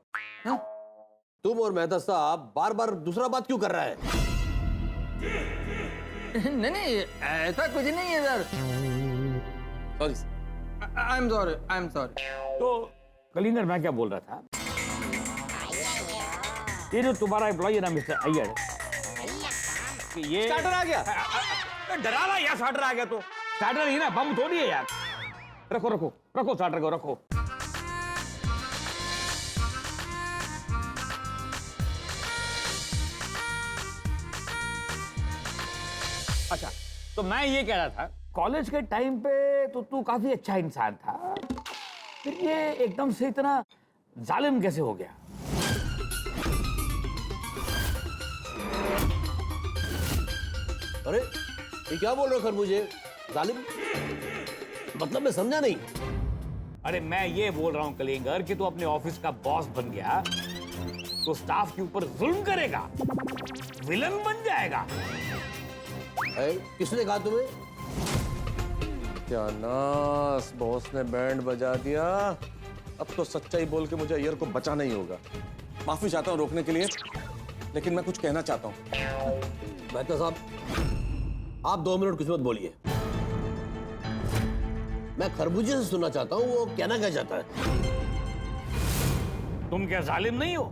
तुम और मेहता साहब बार बार दूसरा बात क्यों कर रहा है? नहीं ऐसा कुछ नहीं है sir. Sorry, I am sorry. तो कलिंगर, मैं क्या बोल रहा था, ये जो तुम्हारा एम्प्लॉय है ना मिस्टर अय्यर, ये स्टार्टर आ गया। डरा रहा यार, स्टार्टर आ गया तो स्टार्टर ही ना, बम थोड़ी है यार। रखो स्टार्टर को रखो। अच्छा, तो मैं ये कह रहा था, कॉलेज के टाइम पे तो तू काफी अच्छा इंसान था, फिर ये एकदम से इतना जालिम कैसे हो गया? अरे ये क्या बोल रहे हो खरबूजे? जालिम? मतलब मैं समझा नहीं। अरे मैं ये बोल रहा हूं कलिंगर कि तू अपने ऑफिस का बॉस बन गया तो स्टाफ के ऊपर जुल्म करेगा, विलन बन जाएगा। किसने कहा तुम्हें? क्या नास, बॉस ने बैंड बजा दिया। अब तो सच्चाई बोल के मुझे अय्यर को बचाना ही होगा। माफी चाहता हूँ रोकने के लिए, लेकिन मैं कुछ कहना चाहता हूँ। मेहता साहब, आप 2 मिनट कुछ मत बोलिए। मैं खरबूजे से सुनना चाहता हूँ वो कहना क्या चाहता है। तुम क्या जालिम नहीं हो?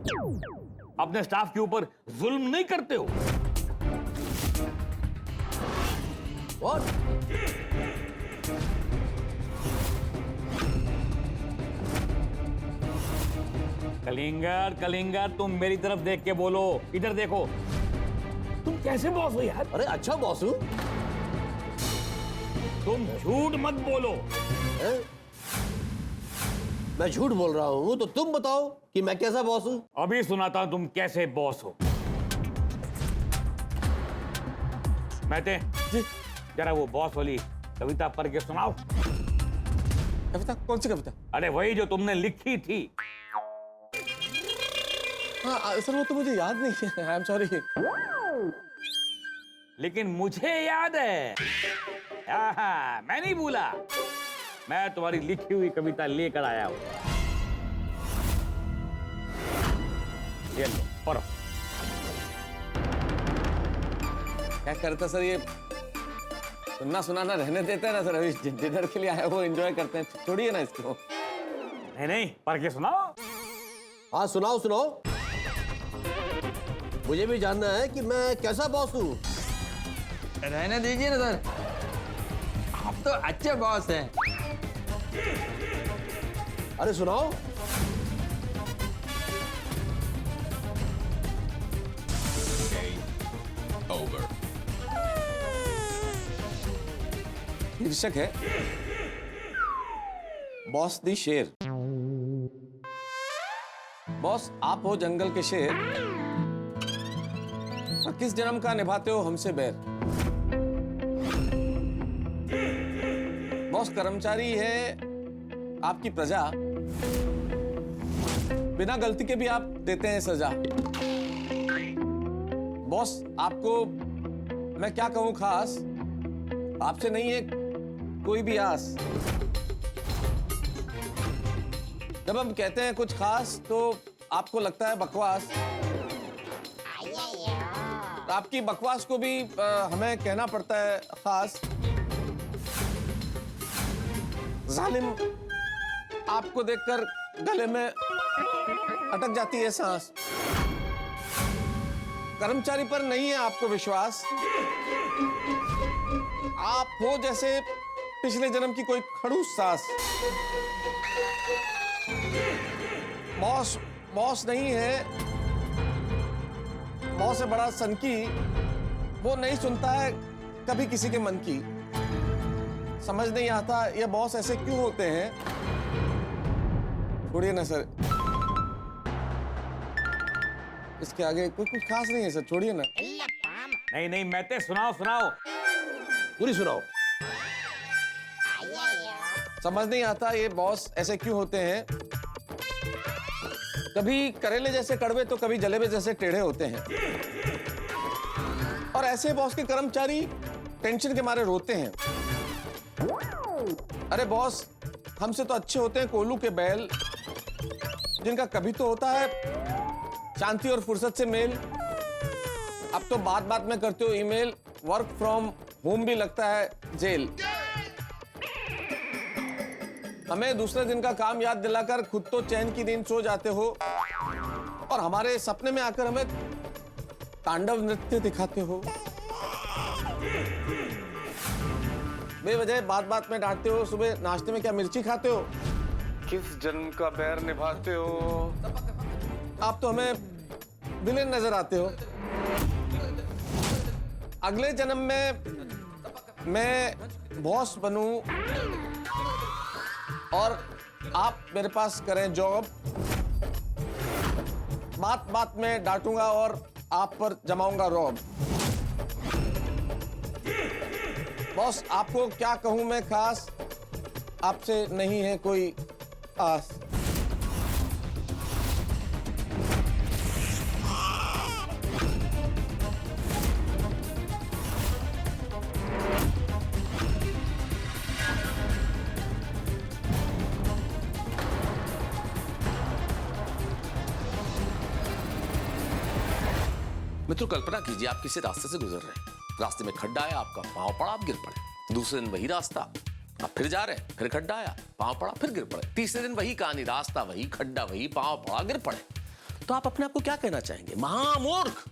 अपने स्टाफ के ऊपर जुल्म नहीं करते हो? What? कलिंगर कलिंगर तुम मेरी तरफ देख के बोलो, इधर देखो। तुम कैसे बॉस हो यार? अरे अच्छा बॉस हूँ। तुम झूठ मत बोलो। मैं झूठ बोल रहा हूँ तो तुम बताओ कि मैं कैसा बॉस हूँ। अभी सुनाता हूं तुम कैसे बॉस हो। महते जी, जरा वो बॉस वाली कविता पढ़ के सुनाओ। कविता? कौन सी कविता? अरे वही जो तुमने लिखी थी। हाँ सर, वो तो मुझे याद नहीं है। I am sorry. लेकिन मुझे याद है। मैं नहीं भूला। मैं तुम्हारी लिखी हुई कविता लेकर आया हूं। ये लो, पढ़ो। क्या करता सर, ये सुनना सुनाना रहने देते हैं ना सर। अभी डिनर के लिए आया वो एंजॉय करते हैं, छोड़िए ना इसको। नहीं पढ़ के सुनाओ। हाँ सुनाओ सुनाओ, मुझे भी जानना है कि मैं कैसा बॉस हूँ। रहने दीजिए ना सर, आप तो अच्छे बॉस हैं। अरे सुनाओ। शीर्षक है बॉस दी शेर। बॉस आप हो जंगल के शेर, और किस जन्म का निभाते हो हमसे बैर। बॉस कर्मचारी है आपकी प्रजा, बिना गलती के भी आप देते हैं सजा। बॉस आपको मैं क्या कहूं खास, आपसे नहीं है कोई भी आस। जब हम कहते हैं कुछ खास तो आपको लगता है बकवास। आपकी बकवास को भी हमें कहना पड़ता है खास। जालिम आपको देखकर गले में अटक जाती है सांस। कर्मचारी पर नहीं है आपको विश्वास। आप हो जैसे पिछले जन्म की कोई खड़ूस सास। बॉस बॉस नहीं है, बॉस से बड़ा सनकी, वो नहीं सुनता है कभी किसी के मन की। समझ नहीं आता ये बॉस ऐसे क्यों होते हैं। छोड़िए ना सर, इसके आगे कोई कुछ खास नहीं है सर, छोड़िए ना। नहीं मैं सुनाओ सुनाओ, पूरी सुनाओ। समझ नहीं आता ये बॉस ऐसे क्यों होते हैं। कभी करेले जैसे कड़वे तो कभी जलेबे जैसे टेढ़े होते हैं। और ऐसे बॉस के कर्मचारी टेंशन के मारे रोते हैं। अरे बॉस हमसे तो अच्छे होते हैं कोलू के बैल, जिनका कभी तो होता है शांति और फुर्सत से मेल। अब तो बात बात में करते हो ईमेल, वर्क फ्रॉम होम भी लगता है जेल। हमें दूसरे दिन का काम याद दिलाकर खुद तो चैन की नींद सो जाते हो, और हमारे सपने में आकर हमें तांडव नृत्य दिखाते हो। बेवजह बात बात में डांटते हो। सुबह नाश्ते में क्या मिर्ची खाते हो। किस जन्म का बैर निभाते हो। आप तो हमें विलेन नजर आते हो। अगले जन्म में मैं बॉस बनूं और आप मेरे पास करें जॉब। बात बात में डांटूंगा और आप पर जमाऊंगा रॉब। बॉस आपको क्या कहूं मैं खास, आपसे नहीं है कोई आस। मित्रों, कल्पना कीजिए आप किसी रास्ते से गुजर रहे हैं, रास्ते में खड्डा आया, आपका पांव पड़ा, आप गिर पड़े। दूसरे दिन वही रास्ता, आप फिर जा रहे हैं, फिर खड्डा आया, पांव पड़ा, फिर गिर पड़े। तीसरे दिन वही कहानी, रास्ता वही, खड्डा वही, पांव पड़ा, गिर पड़े। तो आप अपने आप को क्या कहना चाहेंगे? महामूर्ख।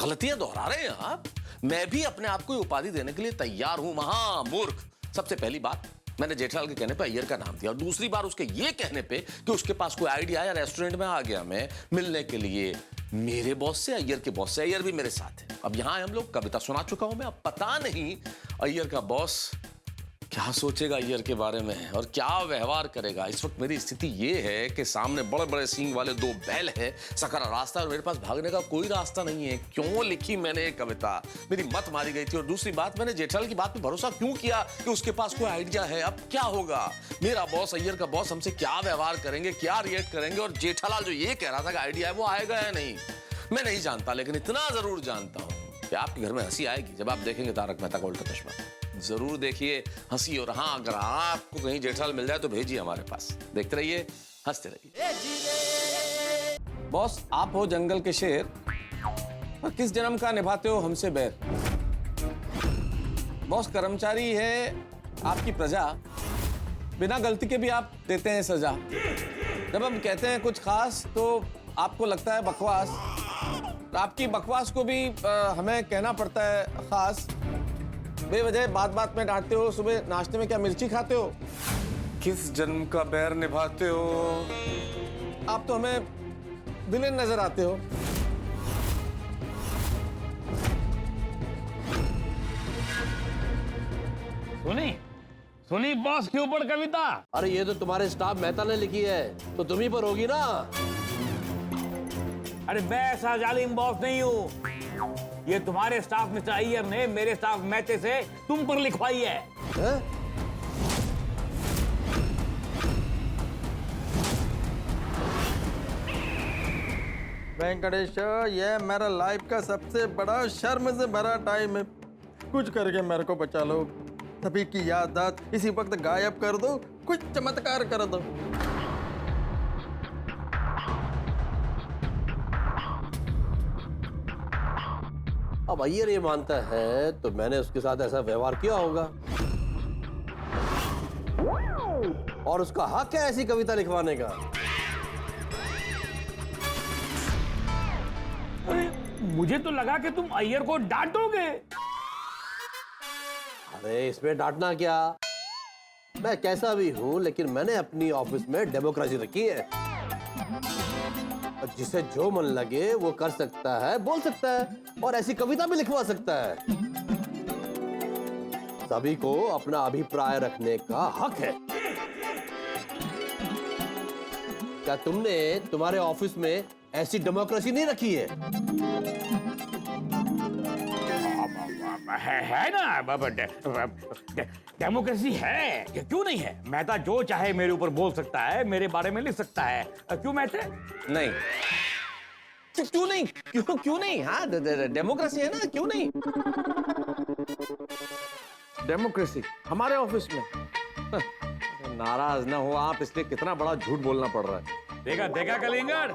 गलतियां दोहरा रहे हैं आप। मैं भी अपने आप को उपाधि देने के लिए तैयार हूं, महामूर्ख। सबसे पहली बात, मैंने जेठालाल के कहने पे अय्यर का नाम दिया, और दूसरी बार उसके ये कहने पे कि उसके पास कोई आइडिया है, रेस्टोरेंट में आ गया मैं मिलने के लिए मेरे बॉस से, अय्यर के बॉस से। अय्यर भी मेरे साथ है। अब यहां हम लोग कविता सुना चुका हूं मैं। अब पता नहीं अय्यर का बॉस क्या सोचेगा अय्यर के बारे में और क्या व्यवहार करेगा। इस वक्त मेरी स्थिति ये है कि सामने बड़े बड़े सींग वाले दो बैल है, सकरा रास्ता, और मेरे पास भागने का कोई रास्ता नहीं है। क्यों लिखी मैंने ये कविता? मेरी मत मारी गई थी। और दूसरी बात, मैंने जेठालाल की बात पे भरोसा क्यों किया कि उसके पास कोई आइडिया है? अब क्या होगा? मेरा बॉस, अय्यर का बॉस हमसे क्या व्यवहार करेंगे, क्या रिएक्ट करेंगे? और जेठालाल जो ये कह रहा था कि आइडिया है, वो आएगा या नहीं, मैं नहीं जानता। लेकिन इतना जरूर जानता हूं कि आपके घर में हंसी आएगी जब आप देखेंगे तारक मेहता का उल्टा चश्मा। जरूर देखिए हंसी। और हाँ, अगर आपको कहीं जेठालाल मिल जाए तो भेजिए हमारे पास। देखते रहिए, हंसते रहिए। बॉस, आप हो जंगल के शेर, और किस जन्म का निभाते हो हमसे बैर। बॉस, कर्मचारी है आपकी प्रजा, बिना गलती के भी आप देते हैं सजा। जब हम कहते हैं कुछ खास तो आपको लगता है बकवास। आपकी बकवास को भी हमें कहना पड़ता है खास। बेवजह बात बात में डांटते हो। सुबह नाश्ते में क्या मिर्ची खाते हो? किस जन्म का बैर निभाते हो? आप तो हमें विलेन नजर आते हो। सुनी बॉस के ऊपर कविता? अरे ये तो तुम्हारे स्टाफ मेहता ने लिखी है, तो तुम ही पर होगी ना। अरे मैं ऐसा जालिम बॉस नहीं हूँ। ये तुम्हारे स्टाफ मिस्टर अय्यर ने मेरे स्टाफ मेहते से तुम पर लिखवाई है। वेंकटेश, ये मेरा लाइफ का सबसे बड़ा शर्म से भरा टाइम है। कुछ करके मेरे को बचा लो। सभी की याददाश्त इसी वक्त गायब कर दो, कुछ चमत्कार कर दो। अब अय्यर ये मानता है तो मैंने उसके साथ ऐसा व्यवहार किया होगा, और उसका हक है ऐसी कविता लिखवाने का। अरे मुझे तो लगा कि तुम अय्यर को डांटोगे। अरे इसमें डांटना क्या, मैं कैसा भी हूं लेकिन मैंने अपनी ऑफिस में डेमोक्रेसी रखी है। जिसे जो मन लगे वो कर सकता है, बोल सकता है, और ऐसी कविता भी लिखवा सकता है। सभी को अपना अभिप्राय रखने का हक है। क्या तुमने तुम्हारे ऑफिस में ऐसी डेमोक्रेसी नहीं रखी है? है ना, डेमोक्रेसी है, क्यों नहीं है? मेहता जो चाहे मेरे ऊपर बोल सकता है, मेरे बारे में लिख सकता है। क्यों मेहते? नहीं, क्यों नहीं? क्यों नहीं? हाँ, डेमोक्रेसी है ना, क्यों नहीं? डेमोक्रेसी हमारे ऑफिस में। नाराज ना हो आप, इसलिए कितना बड़ा झूठ बोलना पड़ रहा है। देखा कलिंगड़,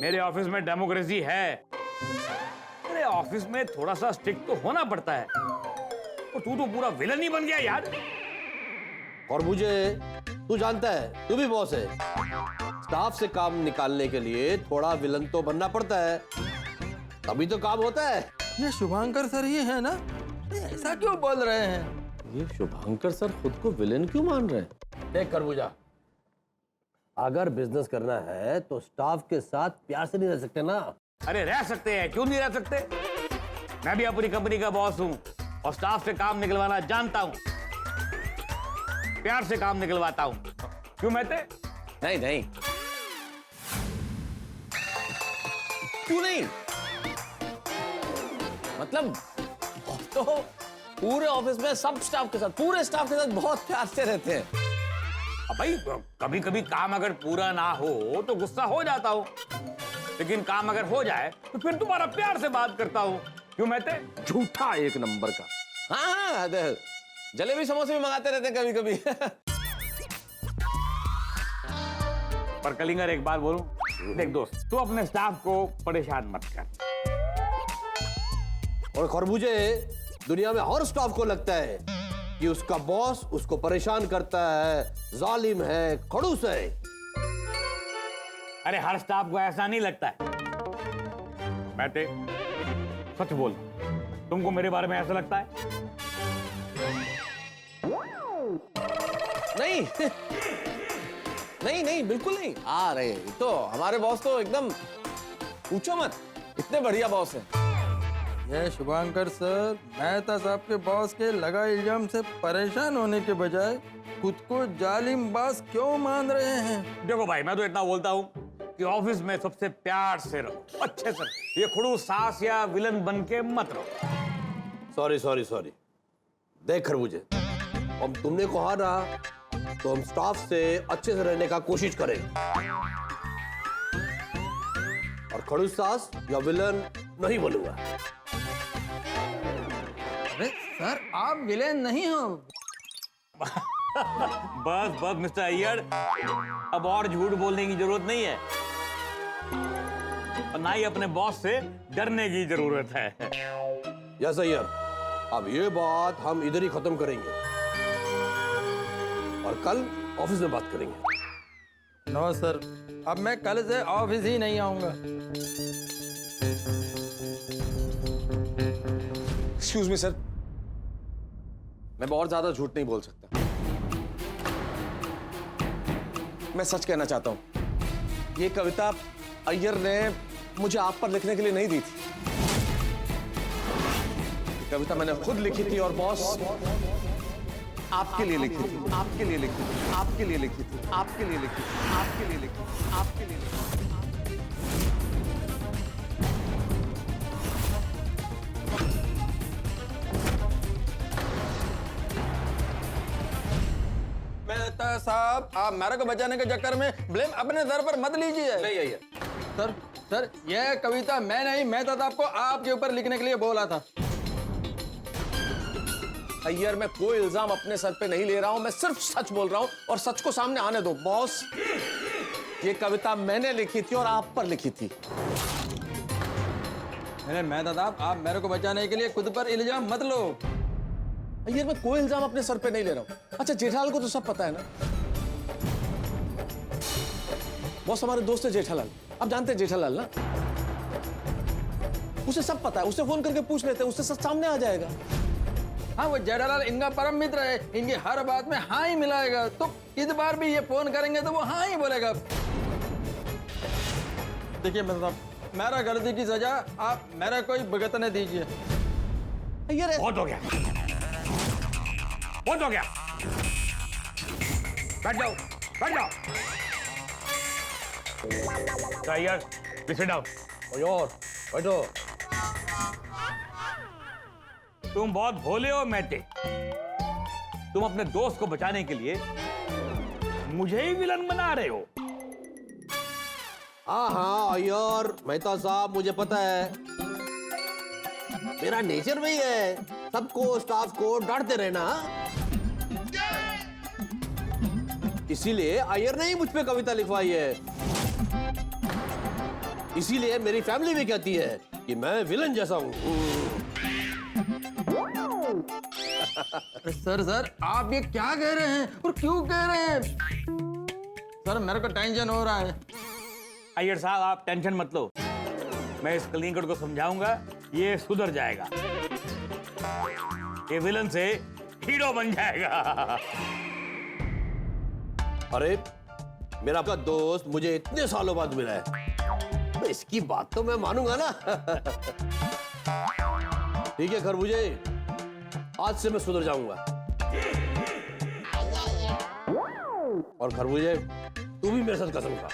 मेरे ऑफिस में डेमोक्रेसी है। मेरे ऑफिस में थोड़ा सा स्ट्रिक्ट तो होना पड़ता है। और तू तो पूरा विलन ही बन गया यार। और मुझे, तू जानता है तू भी बॉस है, स्टाफ से काम निकालने के लिए थोड़ा विलन तो बनना पड़ता है, तभी तो काम होता है। ये शुभांकर सर ही है ना? ऐसा क्यों बोल रहे हैं? ये शुभांकर सर खुद को विलेन क्यों मान रहे हैं? देख खरबूजा, अगर बिजनेस करना है तो स्टाफ के साथ प्यार से नहीं रह सकते ना। अरे रह सकते हैं, क्यों नहीं रह सकते? मैं भी अपनी कंपनी का बॉस हूं और स्टाफ से काम निकलवाना जानता हूं, प्यार से काम निकलवाता हूं। क्यों मेहते? नहीं, क्यों नहीं? मतलब तो पूरे ऑफिस में सब स्टाफ के साथ, पूरे स्टाफ के साथ बहुत प्यार से रहते हैं। अब भाई कभी कभी काम अगर पूरा ना हो तो गुस्सा हो जाता हो, लेकिन काम अगर हो जाए तो फिर तुम्हारा प्यार से बात करता हूँ। क्यों महते? झूठा एक नंबर का। हाँ, जलेबी समोसे भी मंगाते रहते हैं कभी कभी। पर कलिंगर एक बात बोलूं, देख दोस्त, तू अपने स्टाफ को परेशान मत कर। और खरबूजे, दुनिया में हर स्टाफ को लगता है कि उसका बॉस उसको परेशान करता है, जालिम है, खड़ूस है। अरे हर स्टाफ को ऐसा नहीं लगता है। महते, सच बोल, तुमको मेरे बारे में ऐसा लगता है? नहीं नहीं नहीं, बिल्कुल नहीं। आ रहे तो हमारे बॉस तो एकदम पूछो मत, इतने बढ़िया बॉस हैं। ये शुभांकर सर मेहता साहब के बॉस के लगा इल्जाम से परेशान होने के बजाय खुद को जालिम बॉस क्यों मान रहे हैं? देखो भाई, मैं तो इतना बोलता हूँ कि ऑफिस में सबसे प्यार से रहो, अच्छे से। ये खड़ूस सास या विलन बन के मत रहो। Sorry sorry sorry. देख खरबूजे, हम तुमने कहा ना तो हम स्टाफ से अच्छे से रहने का कोशिश करेंगे, और खड़ूस सास या विलन नहीं बोलूंगा। अरे सर, आप विलेन नहीं हो। बस बस मिस्टर अय्यर, अब और झूठ बोलने की जरूरत नहीं है, और ना ही अपने बॉस से डरने की जरूरत है। यस अय्यर, अब ये बात हम इधर ही खत्म करेंगे और कल ऑफिस में बात करेंगे। नो सर, अब मैं कल से ऑफिस ही नहीं आऊंगा। एक्सक्यूज मी सर, मैं बहुत ज्यादा झूठ नहीं बोल सकता। मैं सच कहना चाहता हूं, ये कविता अय्यर ने मुझे आप पर लिखने के लिए नहीं दी थी। ये कविता मैंने खुद लिखी थी और बॉस आपके लिए लिखी थी, आपके लिए लिखी थी, आपके लिए लिखी थी, आपके लिए लिखी थी, आपके लिए लिखी थी, आपके लिए लिखी थी। मेहता साहब, आप मेरे को बचाने के चक्कर में ब्लेम अपने सर पर मत लीजिए। नहीं अय्यर सर, यह कविता मैं नहीं, मेहता साहब को आपके ऊपर लिखने के लिए बोला था। अय्यर, मैं कोई इल्जाम अपने सर पे नहीं ले रहा हूं, मैं सिर्फ सच बोल रहा हूं, और सच को सामने आने दो। बॉस, ये कविता मैंने लिखी थी और आप पर लिखी थी। मेरे मेहता साहब, आप मेरे को बचाने के लिए खुद पर इल्जाम मत लो। अय्यर, मैं कोई इल्जाम अपने सर पे नहीं ले रहा हूं। अच्छा, जेठालाल को तो सब पता है ना? बॉस, हमारे दोस्त है जेठालाल, आप जानते हैं जेठालाल ना? उसे सब पता है, उसे फोन करके पूछ लेते हैं, उससे सब सामने आ जाएगा। हाँ, वो जेठालाल इनका परम मित्र है, इनकी हर बात में हाँ ही मिलाएगा। तो इस बार भी ये फोन करेंगे तो वो हाँ ही बोलेगा। देखिए मतलब, मेरा गलती की सजा आप मेरा कोई भुगतने दीजिए। अय्यर, बहुत हो गया, बहुत हो गया। बैठ जाओ, बैठ जाओ। Iyer, please sit down. और बैठो। तुम बहुत भोले हो महते। तुम अपने दोस्त को बचाने के लिए मुझे ही विलन बना रहे हो। हाँ अय्यर, मेहता साहब, मुझे पता है, मेरा नेचर में ही है सबको, स्टाफ को डांटते रहना। इसीलिए अय्यर ने ही मुझ पे कविता लिखवाई है। इसीलिए मेरी फैमिली भी कहती है कि मैं विलन जैसा हूं। सर, आप ये क्या कह रहे हैं और क्यों कह रहे हैं? सर, मेरे को टेंशन हो रहा है। अय्यर साहब, आप टेंशन मत लो, मैं इस कलिंगड़ को समझाऊंगा, ये सुधर जाएगा, ये विलन से हीरो बन जाएगा। अरे, मेरा आपका दोस्त मुझे इतने सालों बाद मिला है, तो इसकी बात तो मैं मानूंगा ना। ठीक है खरबूजे, आज से मैं सुधर जाऊंगा। और खरबूजे, तू भी मेरे साथ कसम खा,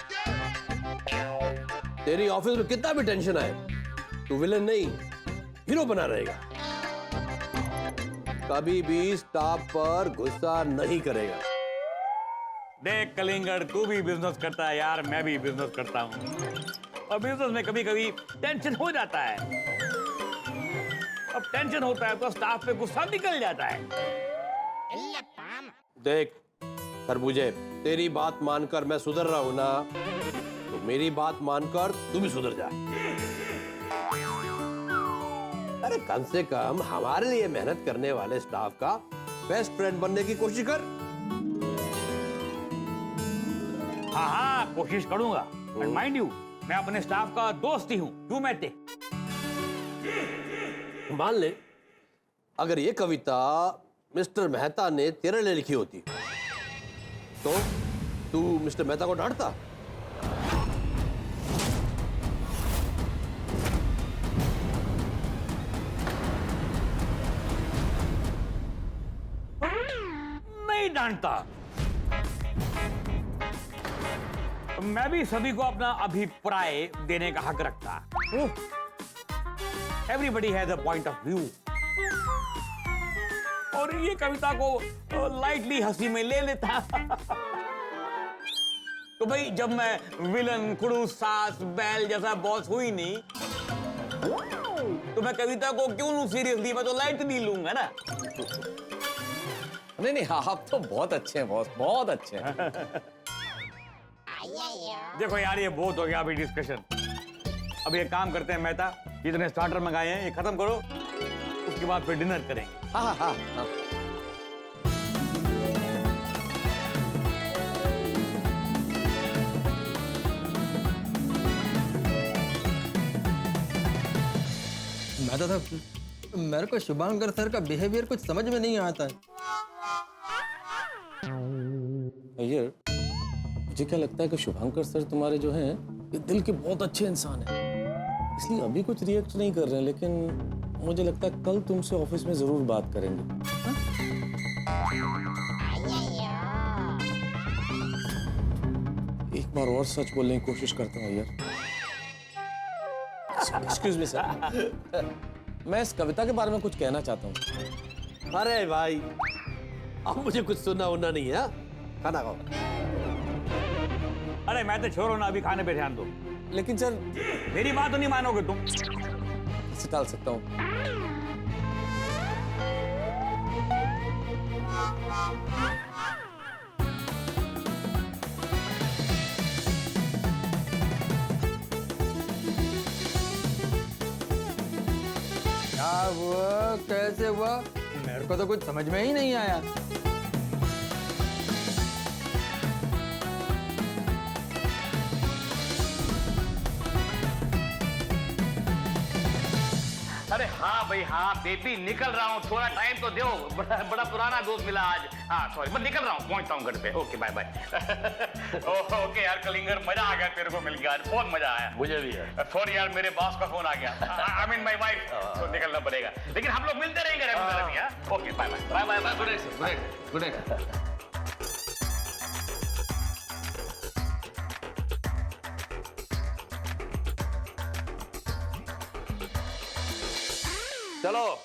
तेरी ऑफिस में कितना भी टेंशन आए, तू विलन नहीं, हीरो बना रहेगा। कभी भी स्टाफ पर गुस्सा नहीं करेगा। देख कलिंगर, तू भी बिजनेस करता है यार, मैं भी बिजनेस करता हूँ, और बिजनेस में कभी कभी टेंशन हो जाता है। अब टेंशन होता है तो स्टाफ पे गुस्सा निकल जाता है। देख खरबूजे, तेरी बात मानकर मैं सुधर रहा हूं ना, तो मेरी बात मानकर तू भी सुधर जा। अरे कम से कम हमारे लिए मेहनत करने वाले स्टाफ का बेस्ट फ्रेंड बनने की कोशिश कर। हाँ हाँ, कोशिश करूंगा। माइंड यू, मैं अपने स्टाफ का दोस्त ही हूँ, क्यों मैते? मान ले अगर ये कविता मिस्टर मेहता ने तेरे लिए लिखी होती तो तू मिस्टर मेहता को डांटता? नहीं डांटता। मैं भी सभी को अपना अभिप्राय देने का हक रखता। Everybody has a point of view. और ये कविता को लाइटली हंसी में ले लेता। तो भाई जब मैं विलन, खड़ूस, सास, बैल जैसा बॉस हुई नहीं, तो मैं कविता को क्यों लूं सीरियसली? मैं तो लाइटली लूंगा ना। नहीं नहीं, आप तो बहुत अच्छे हैं बॉस, बहुत अच्छे हैं। देखो यार, ये बहुत हो गया अभी डिस्कशन। अब ये काम करते हैं मेहता, जितने स्टार्टर मंगाए हैं ये खत्म करो, उसके बाद फिर डिनर करेंगे। हाँ हाँ हाँ हाँ। मेहता साहब, मेरे को शुभांकर सर का बिहेवियर कुछ समझ में नहीं आता है। अय्यर, मुझे क्या लगता है कि शुभांकर सर तुम्हारे जो हैं ये दिल के बहुत अच्छे इंसान हैं, इसलिए अभी कुछ रिएक्ट नहीं कर रहे हैं, लेकिन मुझे लगता है कल तुमसे ऑफिस में जरूर बात करेंगे। हाँ? एक बार और सच बोलने की कोशिश करता हूँ यार। एक्सक्यूज मी सर, मैं इस कविता के बारे में कुछ कहना चाहता हूँ। अरे भाई, अब मुझे कुछ सुनना होना नहीं है। खाना खाओ। अरे मैं तो छोड़ो ना, अभी खाने पे ध्यान दो। लेकिन सर, मेरी बात तो नहीं मानोगे तुम। कैसे टाल सकता हूँ? क्या हुआ, कैसे हुआ, मेरे को तो कुछ समझ में ही नहीं आया। अरे हाँ भाई हाँ, बेबी निकल रहा हूँ, थोड़ा टाइम तो दो। बड़ा पुराना दोस्त मिला आज। हाँ सॉरी, मैं निकल रहा हूँ, पहुंचता हूँ घर पे। Okay bye bye. ओके यार कलिंगर, मजा आ गया तेरे को मिल गया आज, बहुत मजा आया। मुझे भी है। सॉरी यार, मेरे बॉस का फोन आ गया। आई मीन माय वाइफ, तो निकलना पड़ेगा, लेकिन हम लोग मिलते रहेंगे regularly. Okay bye bye bye bye. Good night, good night. चलो,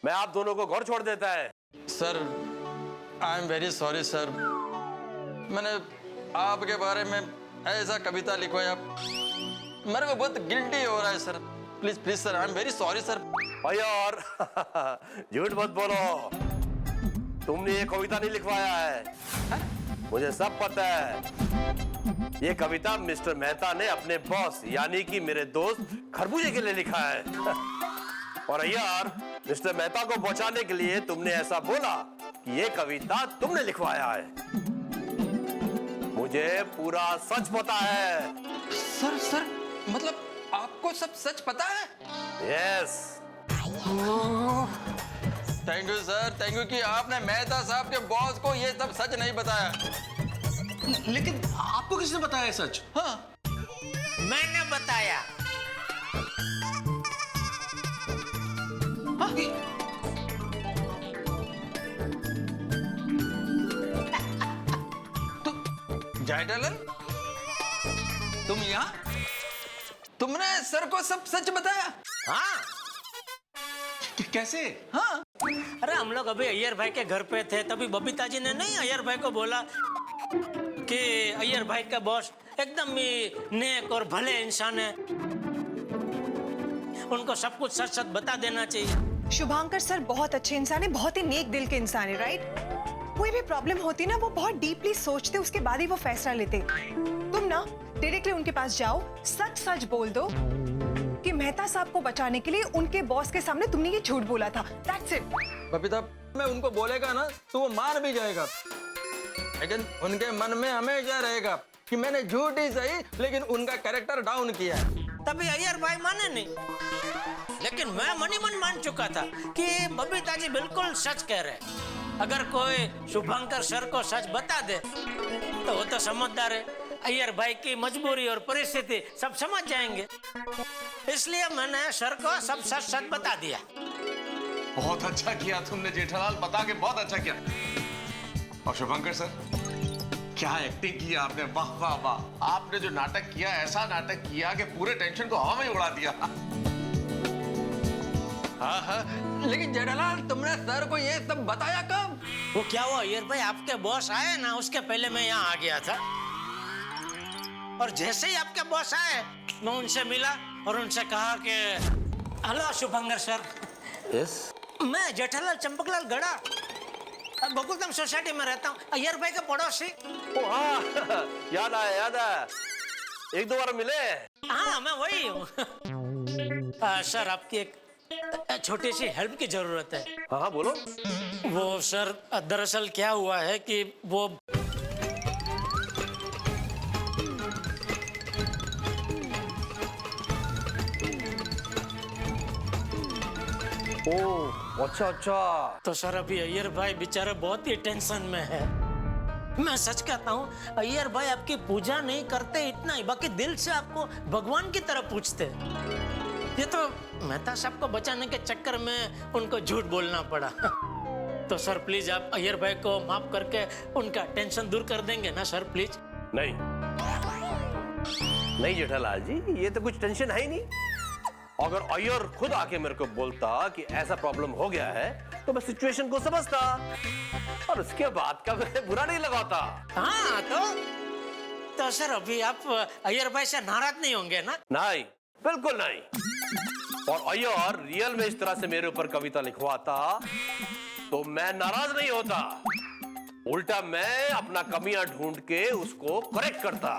मैं आप दोनों को घर छोड़ देता है। Sir, I am very sorry sir, मैंने आपके बारे में ऐसा कविता लिखवाया, मेरे को बहुत गिल्टी हो रहा है sir. Please please sir, I am very sorry sir. भाई और झूठ मत बोलो, तुमने ये कविता नहीं लिखवाया है। मुझे सब पता है। ये कविता मिस्टर मेहता ने अपने बॉस यानी कि मेरे दोस्त खरबूजे के लिए लिखा है। और यार, मिस्टर मेहता को बचाने के लिए तुमने ऐसा बोला कि ये कविता तुमने लिखवाया है। मुझे पूरा सच पता है। सर, मतलब आपको सब सच पता है? Yes. Thank you sir, thank you कि आपने मेहता साहब के बॉस को ये सब सच नहीं बताया। लेकिन आपको किसने बताया सच? हाँ, मैंने बताया। जायडलन, तुम यहाँ? तुमने सर को सब सच बताया? हाँ, कैसे? हाँ, अरे हम लोग अभी अय्यर भाई के घर पे थे, तभी बबीता जी ने नहीं अय्यर भाई को बोला कि अय्यर भाई का बॉस एकदम ही नेक और भले इंसान है, उनको सब कुछ सच सच बता देना चाहिए। शुभांकर सर बहुत अच्छे इंसान है, बहुत ही नेक दिल के इंसान है, राइट? कोई भी प्रॉब्लम होती ना वो बहुत डीपली सोचते, उसके बाद ही वो फैसला लेते। तुम ना डायरेक्टली उनके पास जाओ, सच सच बोल दो कि मेहता साहब को बचाने के लिए उनके बॉस के सामने तुमने ये झूठ बोला था। That's it. बबीता, मैं उनको बोलेगा ना तो वो मान भी जाएगा, लेकिन उनके मन में हमेशा रहेगा कि मैंने झूठ ही सही लेकिन उनका कैरेक्टर डाउन किया है। तभी अय्यर भाई माने नहीं, लेकिन मैं मनी मन मान चुका था कि बबीता जी बिल्कुल सच कह रहे हैं। अगर कोई शुभंकर सर को सच बता दे तो वो तो समझदार है, अय्यर भाई की मजबूरी और परिस्थिति सब समझ जाएंगे, इसलिए मैंने सर को सब सच सच बता दिया। बहुत अच्छा किया तुमने जेठालाल, बता के बहुत अच्छा किया। और शुभंकर सर, क्या एक्टिंग की आपने, वाह वाह वाह। आपने जो नाटक किया, ऐसा नाटक किया कि पूरे टेंशन को हवा में उड़ा दिया। हाँ हाँ, लेकिन जेठालाल तुमने सर को ये सब बताया कब? वो क्या हुआ अय्यर भाई, आपके बॉस आए ना उसके पहले मैं यहाँ आ गया था, और जैसे ही आपके बॉस आए मैं उनसे मिला और उनसे कहा कि हेलो शुभंकर सर। यस, मैं जेठालाल चंपकलाल गड़ा, गोकुलधाम सोसाइटी में रहता हूँ, अय्यर भाई का पड़ोसी। ओ हाँ, याद आया याद आया, एक दो बार मिले। हाँ मैं वही हूँ। सर आपकी एक छोटी सी हेल्प की जरूरत है। हाँ हाँ बोलो। वो सर दरअसल क्या हुआ है कि वो ओह अच्छा अच्छा। तो सर अभी अय्यर भाई बेचारे बहुत ही टेंशन में है। मैं सच कहता हूँ, अय्यर भाई आपकी पूजा नहीं करते इतना ही, बाकी दिल से आपको भगवान की तरह पूछते। ये तो मेहता साहब को बचाने के चक्कर में उनको झूठ बोलना पड़ा। तो सर प्लीज आप अय्यर भाई को माफ करके उनका टेंशन दूर कर देंगे ना सर, प्लीज। नहीं नहीं जेठालाल जी, ये तो कुछ टेंशन है ही नहीं। अगर अय्यर खुद आके मेरे को बोलता कि ऐसा प्रॉब्लम हो गया है तो मैं सिचुएशन को समझता और उसके बाद का मैं बुरा नहीं लगाता। हाँ तो सर अभी आप अय्यर भाई से नाराज नहीं होंगे ना? नहीं, बिल्कुल नहीं। और अय्यर रियल में इस तरह से मेरे ऊपर कविता लिखवाता तो मैं नाराज नहीं होता, उल्टा मैं अपना कमियां ढूंढ के उसको करेक्ट करता।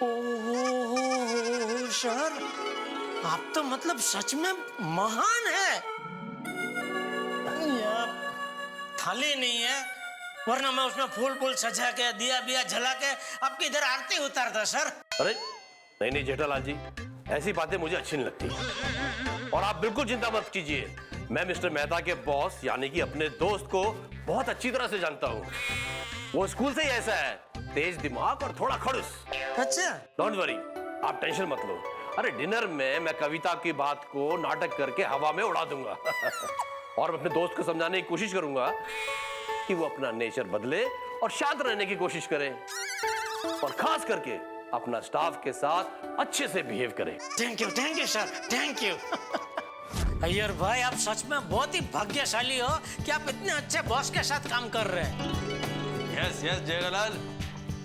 ओह सर, आप तो मतलब सच में महान है। थाली नहीं है, वरना मैं उसमें फूल फूल सजा के दिया बिया जला के आपकी इधर आरती उतारता सर। अरे नहीं नहीं जेठालाल जी, ऐसी बातें मुझे अच्छी नहीं लगती। और आप बिल्कुल चिंता मत कीजिए, मैं मिस्टर मेहता के बॉस यानी कि अपने दोस्त को बहुत अच्छी तरह से जानता हूँ। वो स्कूल से ही ऐसा है, तेज दिमाग और थोड़ा खड़ूस। अच्छा, डोंट वरी, आप टेंशन मत लो। अरे डिनर में मैं कविता की बात को नाटक करके हवा में उड़ा दूंगा। और अपने दोस्त को समझाने की कोशिश करूंगा कि वो अपना नेचर बदले और शांत रहने की कोशिश करे, और खास करके अपना स्टाफ के साथ अच्छे से बिहेव करे। Thank you sir, thank you. Iyer भाई आप सच में बहुत ही भाग्यशाली हो कि आप इतने अच्छे बॉस के साथ काम कर रहे हैं। Yes yes Jethalal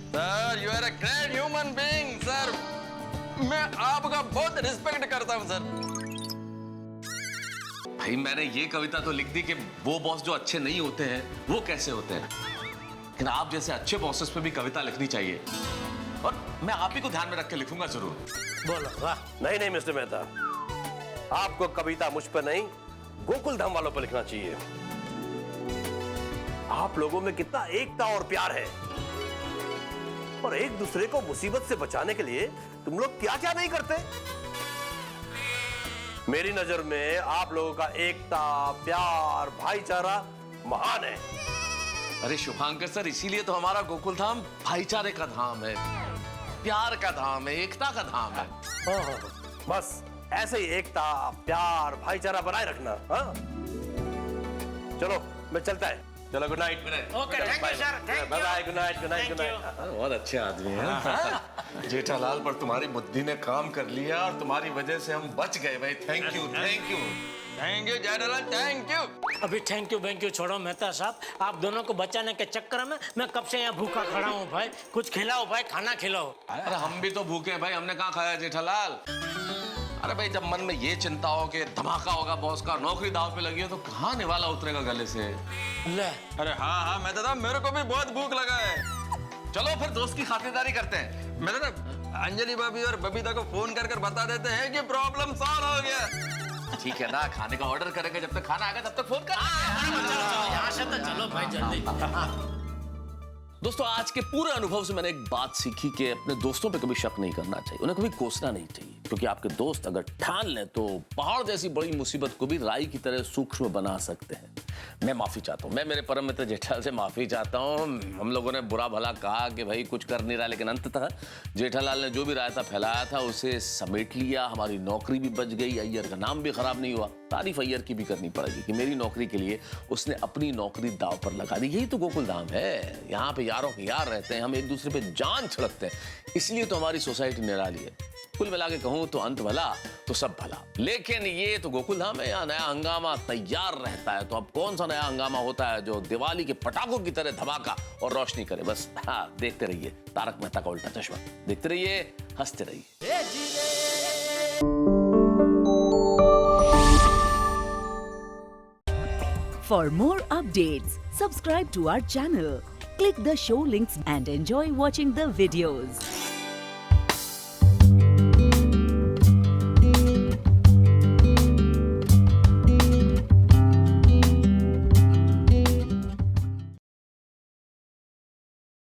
sir, you are a great human being sir. मैं आपका बहुत रिस्पेक्ट करता हूं सर। भाई मैंने ये कविता तो लिख दी कि वो बॉस जो अच्छे नहीं होते हैं वो कैसे होते हैं, लेकिन आप जैसे अच्छे बॉसेस पे भी कविता लिखनी चाहिए, और मैं आप ही को ध्यान में रख के लिखूंगा जरूर। बोलो वाह। नहीं नहीं मिस्टर मेहता, आपको कविता मुझ पर नहीं गोकुल धाम वालों पर लिखना चाहिए। आप लोगों में कितना एकता और प्यार है, और एक दूसरे को मुसीबत से बचाने के लिए तुम लोग क्या क्या नहीं करते। मेरी नजर में आप लोगों का एकता, प्यार, भाईचारा महान है। अरे शुभांकर सर, इसीलिए तो हमारा गोकुल धाम भाईचारे का धाम है, प्यार का धाम है, एकता का धाम है। बस ऐसे ही एकता, प्यार, भाईचारा बनाए रखना। हाँ चलो मैं चलता है। चलो good night. Okay, thank you sir, thank you. Bye bye, good night, good night, good Thank night. बहुत अच्छे आदमी हैं। जेठालाल पर तुम्हारी बुद्धि ने काम कर लिया और तुम्हारी वजह से हम बच गए भाई। Thank you, thank you, thank you Jethalal, thank you. अभी थैंक यू छोड़ो मेहता साहब, आप दोनों को बचाने के चक्कर में मैं कब से यहाँ भूखा खड़ा हूँ भाई। कुछ खिलाओ भाई, खाना खिलाओ। अरे हम भी तो भूखे हैं भाई, हमने कहाँ खाया जेठालाल। अरे भाई जब मन में ये चिंता हो कि धमाका होगा बॉस का, नौकरी दाव पे लगी हो, तो कहाँ निवाला उतरेगा गले से। ले, अरे हाँ मेहता साहब, मेरे को भी बहुत भूख लगा है। चलो फिर दोस्त की खातिरदारी करते हैं। मेहता साहब, अंजलि भाभी और बबीता को फोन कर बता देते हैं कि प्रॉब्लम सॉल्व हो गया। ठीक है ना, खाने का ऑर्डर करेंगे, जब तक खाना आएगा तब तक फोन कर। यहाँ से तो चलो भाई जल्दी। दोस्तों, आज के पूरे अनुभव से मैंने एक बात सीखी कि अपने दोस्तों पे कभी शक नहीं करना चाहिए, उन्हें कभी कोसना नहीं चाहिए, क्योंकि आपके दोस्त अगर ठान लें तो पहाड़ जैसी बड़ी मुसीबत को भी राई की तरह सूक्ष्म बना सकते हैं। मैं माफी चाहता हूँ, मैं मेरे परम मित्र जेठालाल से माफी चाहता हूँ। हम लोगों ने बुरा भला कहा कि भाई कुछ कर नहीं रहा, लेकिन अंततः जेठालाल ने जो भी रायता फैलाया था उसे समेट लिया। हमारी नौकरी भी बच गई, अय्यर का नाम भी खराब नहीं हुआ। तारीफ अय्यर की भी करनी पड़ेगी कि मेरी नौकरी के लिए उसने अपनी नौकरी दाव पर लगा दी। यही तो गोकुल धाम है, यहाँ पे यारों के यार रहते हैं, हम एक दूसरे पे जान छिड़कते हैं, इसलिए तो हमारी सोसाइटी निराली है। कुल मिला के कहूँ तो अंत भला तो सब भला। लेकिन ये तो गोकुल धाम है, यहाँ नया हंगामा तैयार रहता है। तो अब कौन सा नया हंगामा होता है जो दिवाली के पटाखों की तरह धमाका और रोशनी करे? बस हाँ, देखते रहिए तारक मेहता का उल्टा चश्मा, देखते रहिए, हंसते रहिए। For more updates, subscribe to our channel, click the show links and enjoy watching the videos.